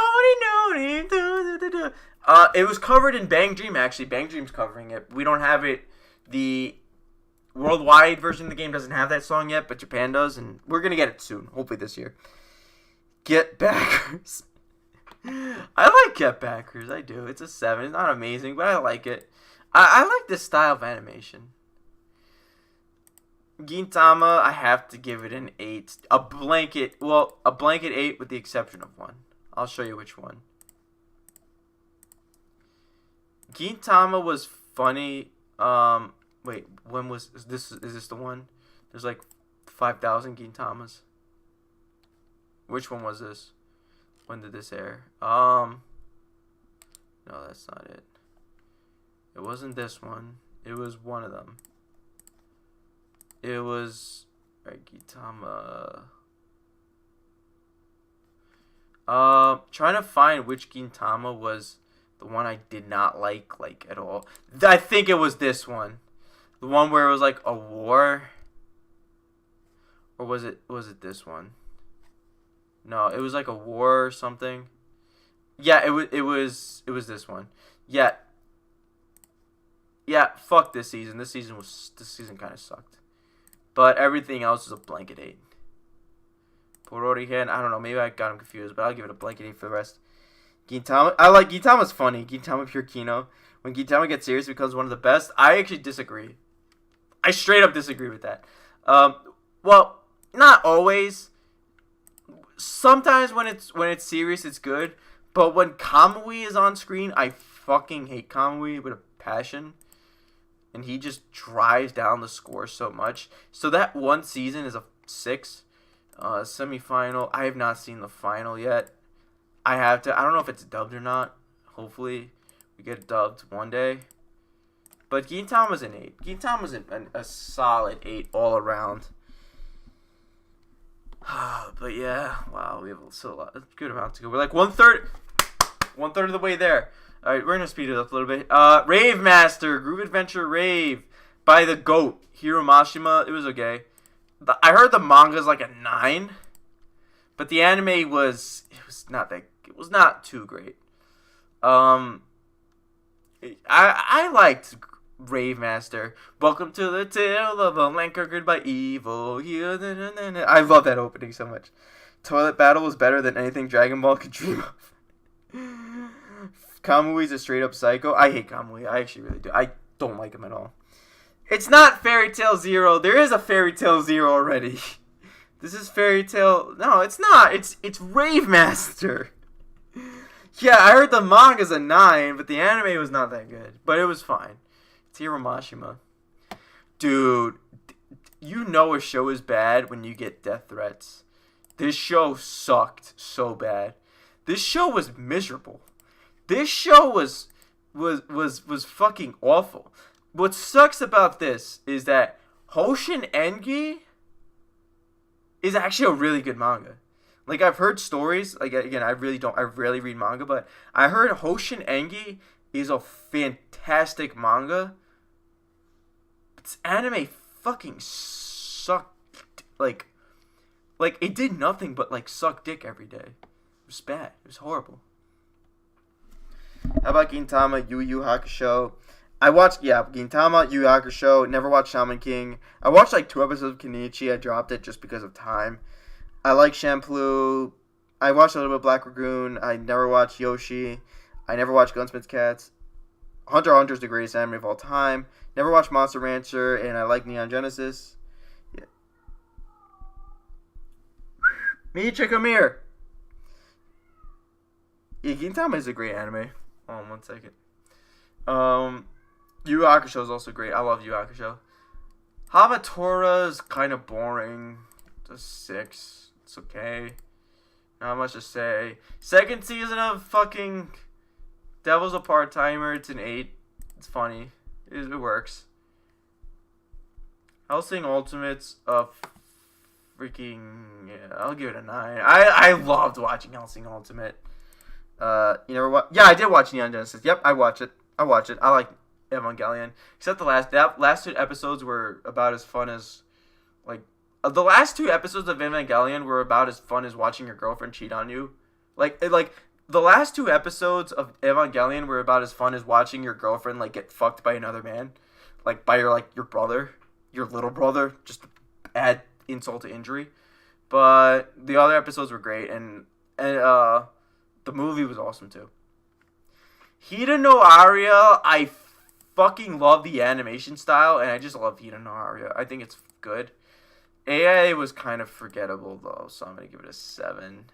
It was covered in Bang Dream, actually. Bang Dream's covering it. We don't have it. The worldwide version of the game doesn't have that song yet, but Japan does, and we're going to get it soon, hopefully this year. Get Backers. I like Get Backers, I do. It's a 7. It's not amazing, but I like it. I like this style of animation. Gintama, I have to give it an 8. A blanket 8 with the exception of one. I'll show you which one. Gintama was funny. Wait, when was this? Is this the one? There's like 5,000 Gintamas. Which one was this? When did this air? No, that's not it. It wasn't this one. It was one of them. It was Gintama. Trying to find which Gintama was the one I did not like at all. I think it was this one. The one where it was like a war. Or was it this one? No, it was like a war or something. Yeah, it was this one. Yeah. Yeah, fuck this season. This season kind of sucked. But everything else is a blanket 8. Pororigen, I don't know, maybe I got him confused, but I'll give it a blanket 8 for the rest. Gintama, Gintama's funny. Gintama Pure Kino. When Gintama gets serious, it becomes one of the best. I actually disagree. I straight up disagree with that. Well, not always. Sometimes when it's serious, it's good. But when Kamui is on screen, I fucking hate Kamui with a passion. And he just drives down the score so much. So that one season is a 6. Semi-final. I have not seen the final yet. I have to. I don't know if it's dubbed or not. Hopefully we get it dubbed one day. But Gintama's an 8. Gintama's a solid 8 all around. But yeah, wow, we have a good amount to go. We're like one third of the way there. All right, we're gonna speed it up a little bit. Rave Master, Groove Adventure Rave by the GOAT Hiro Mashima. It was okay. I heard the manga's like a 9, but the anime was not too great. I liked Rave Master. Welcome to the tale of a land conquered by evil. I love that opening so much. Toilet Battle was better than anything Dragon Ball could dream of. Kamui's a straight up psycho. I hate Kamui. I actually really do. I don't like him at all. It's not Fairy Tail Zero. There is a Fairy Tail Zero already. This is Fairy Tail. No, it's not. It's Rave Master. Yeah, I heard the manga's a 9, but the anime was not that good. But it was fine. It's Hiro Mashima. Dude, you know a show is bad when you get death threats. This show sucked so bad. This show was miserable. This show was fucking awful. What sucks about this is that Hoshin Engi is actually a really good manga. Like, I've heard stories, like, again, I rarely read manga, but I heard Hoshin Engi is a fantastic manga. Its anime fucking sucked. Like, it did nothing but, like, suck dick every day. It was bad. It was horrible. How about Gintama, Yu Yu Hakusho? I watched, Gintama, Yu Yu Hakusho. Never watched Shaman King. I watched, like, 2 episodes of Kenichi. I dropped it just because of time. I like Shampoo. I watched a little bit of Black Lagoon. I never watched Yoshi. I never watched Gunsmith's Cats. Hunter x Hunter is the greatest anime of all time. Never watched Monster Rancher, and I like Neon Genesis. Yeah. Michi, come here. Yeah, Gintama is a great anime. Hold on 1 second. Yu Yu Hakusho is also great. I love Yu Yu Hakusho. Hamatora is kind of boring. It's a 6. It's okay. Not much to say. Second season of fucking Devil's a part-timer. It's an 8. It's funny. It works. Hellsing Ultimate's a freaking... Yeah, I'll give it a 9. I loved watching Hellsing Ultimate. You never watch? Yeah, I did watch Neon Genesis. Yep, I watch it. I like Evangelion. Except the last 2 episodes were about as fun as... Like, the last 2 episodes of Evangelion were about as fun as watching your girlfriend cheat on you. Like the last 2 episodes of Evangelion were about as fun as watching your girlfriend like get fucked by another man, like by your brother, your little brother, just to add insult to injury. But the other episodes were great, and the movie was awesome too. Hida no Aria, I fucking love the animation style, and I just love Hida no Aria. I think it's good. AI was kind of forgettable though, so I'm gonna give it a 7.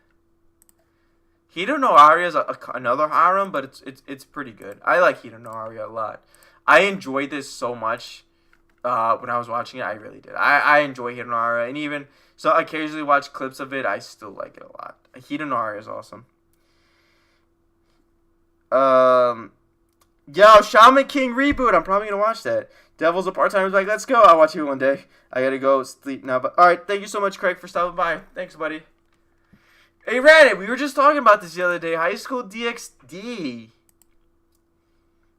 Hida no Aria is another harem, but it's pretty good. I like Hida no Aria a lot. I enjoyed this so much when I was watching it. I really did. I enjoy Hida no Aria, and even so, I occasionally watch clips of it. I still like it a lot. Hida no Aria is awesome. Yo, Shaman King reboot. I'm probably gonna watch that. Devil's a part-timer. Like, let's go. I'll watch it one day. I gotta go sleep now. But all right, thank you so much, Craig, for stopping by. Thanks, buddy. Hey, Reddit, we were just talking about this the other day. High School DxD.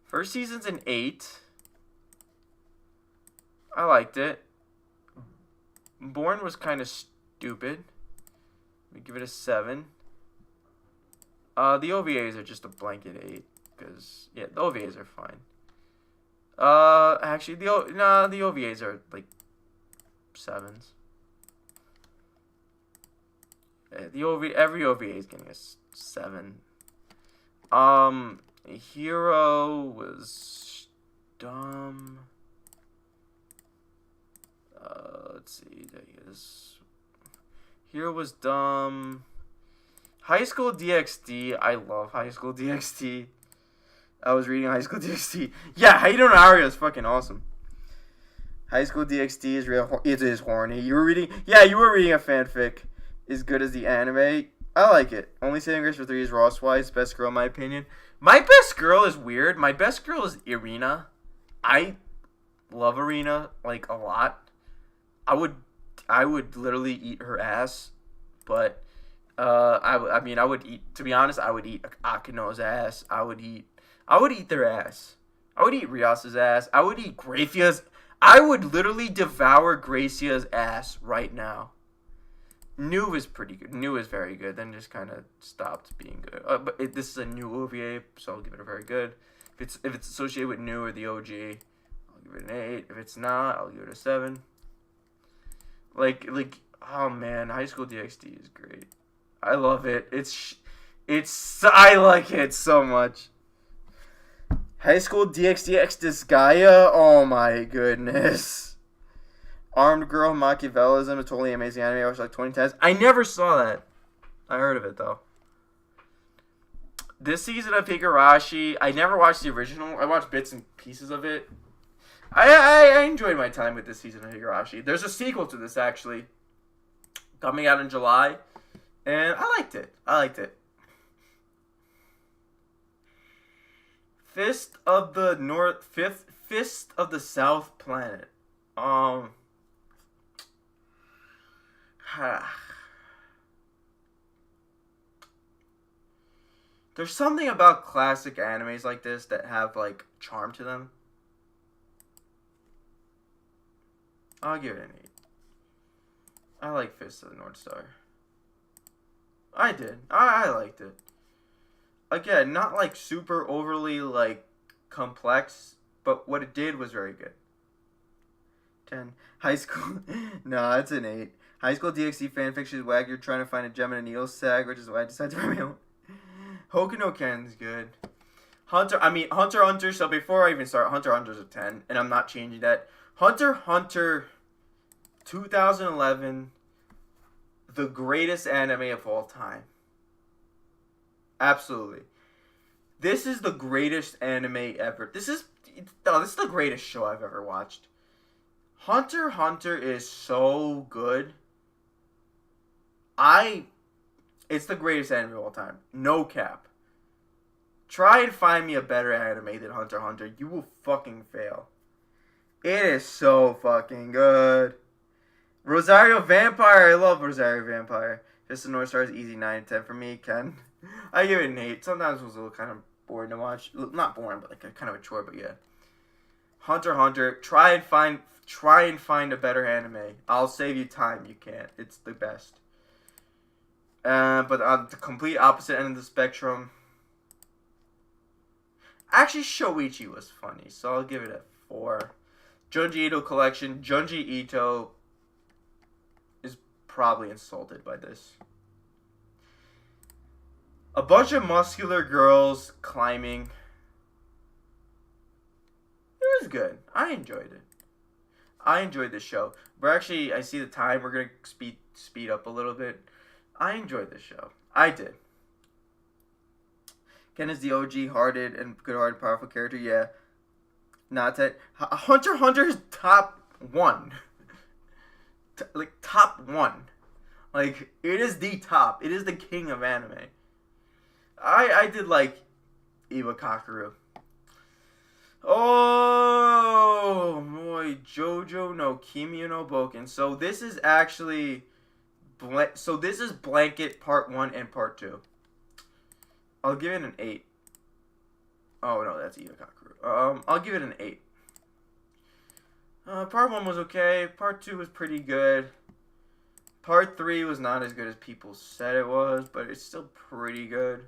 First season's an 8. I liked it. Born was kind of stupid. Let me give it a 7. The OVAs are just a blanket 8. Because, yeah, the OVAs are fine. Actually, the OVAs are, like, 7s. Every OVA is getting a 7. Hero was dumb. Let's see. Hero was dumb. High School DxD. I love High School DxD. I was reading High School DxD. Yeah, Hida no Aria is fucking awesome. High School DxD is real. It is horny. You were reading a fanfic. As good as the anime. I like it. Only saving grace for 3 is Ross Weiss. Best girl in my opinion. My best girl is weird. My best girl is Irina. I love Irina like a lot. I would literally eat her ass. But I would eat, to be honest, I would eat Akino's ass. I would eat their ass. I would eat Rias's ass. I would eat Gracia's. I would literally devour Gracia's ass right now. New is pretty good. New is very good. Then just kind of stopped being good. But this is a new OVA, so I'll give it a very good. If it's associated with New or the OG, I'll give it an 8. If it's not, I'll give it a 7. Like oh man, High School DxD is great. I love it. I like it so much. High School DxD X Disgaea. Oh my goodness. Armed Girl Machiavellism, a totally amazing anime. I watched like 20 times. I never saw that. I heard of it though. This season of Higurashi, I never watched the original. I watched bits and pieces of it. I enjoyed my time with this season of Higurashi. There's a sequel to this actually, coming out in July, and I liked it. Fist of the South Planet. There's something about classic animes like this that have like charm to them. I'll give it an 8. I like Fist of the North Star. I did. I liked it. Again, not like super overly like complex, but what it did was very good. 10. High School. No, it's an 8. High School DxD fanfiction is wag. You're trying to find a gem in a needle sag, which is why I decided to write my own. Hoku no Ken's good. Hunter x Hunter. So before I even start, Hunter x Hunter's a 10, and I'm not changing that. Hunter x Hunter 2011, the greatest anime of all time. Absolutely. This is the greatest anime ever. This is the greatest show I've ever watched. Hunter x Hunter is so good. It's the greatest anime of all time. No cap. Try and find me a better anime than Hunter x Hunter. You will fucking fail. It is so fucking good. Rosario Vampire. I love Rosario Vampire. Just the North Star is easy 9 10 for me, Ken. I give it an 8. Sometimes it was a little kind of boring to watch. Not boring, but like a kind of a chore, but yeah. Hunter x Hunter. Try and find a better anime. I'll save you time. You can't. It's the best. But on the complete opposite end of the spectrum, actually Shoichi was funny, so I'll give it a 4. Junji Ito collection. Junji Ito is probably insulted by this. A bunch of muscular girls climbing. It was good. I enjoyed it. I enjoyed the show. We're actually, I see the time. We're gonna speed up a little bit. I enjoyed the show. I did. Ken is the OG, hearted and good-hearted, powerful character. Yeah. Not that Hunter x Hunter is top 1. Like top 1. Like it is the top. It is the king of anime. I did like Iwakakaru. Oh boy, JoJo no Kimi no Boken. So this is actually this is Blanket Part 1 and Part 2. I'll give it an 8. Oh no, that's Iwakakaru. I'll give it an 8. Part 1 was okay. Part 2 was pretty good. Part 3 was not as good as people said it was, but it's still pretty good.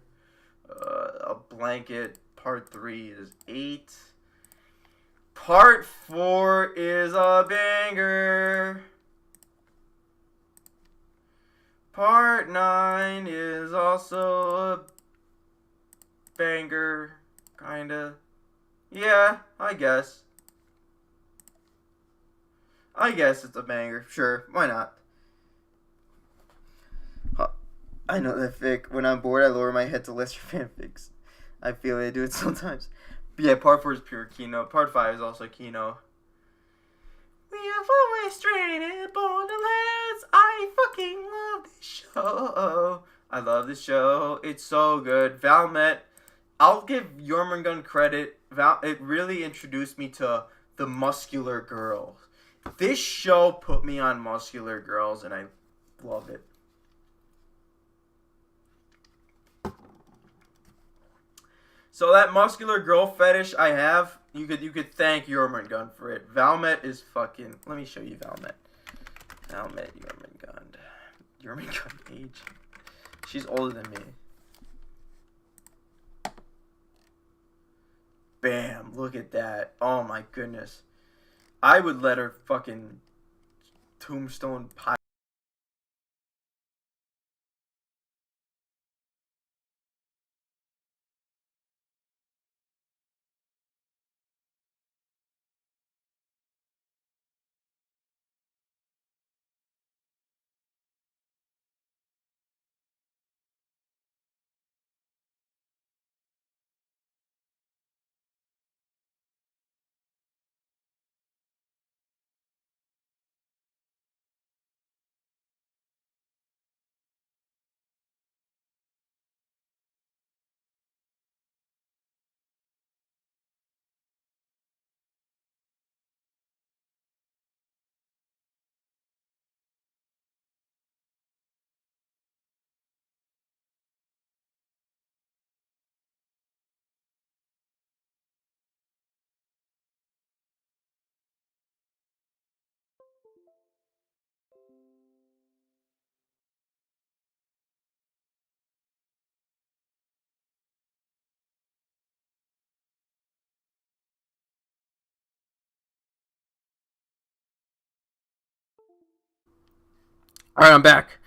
A Blanket Part 3 is 8. Part 4 is a banger. Part 9 is also a banger, kinda. Yeah, I guess. I guess it's a banger. Sure, why not? I know that fic. When I'm bored, I lower my head to list your fanfics. I feel I do it sometimes. But yeah, part 4 is pure Kino. Part 5 is also Kino. We have always traded Borderlands. I fucking love this show. I love this show. It's so good. Valmet. I'll give Jormungand credit. It really introduced me to the muscular girls. This show put me on muscular girls, and I love it. So that muscular girl fetish I have, you could thank Jormungand for it. Valmet is fucking. Let me show you Valmet. Valmet Jormungand. Jormungand age. She's older than me. Bam! Look at that. Oh my goodness. I would let her fucking tombstone pie. All right, I'm back.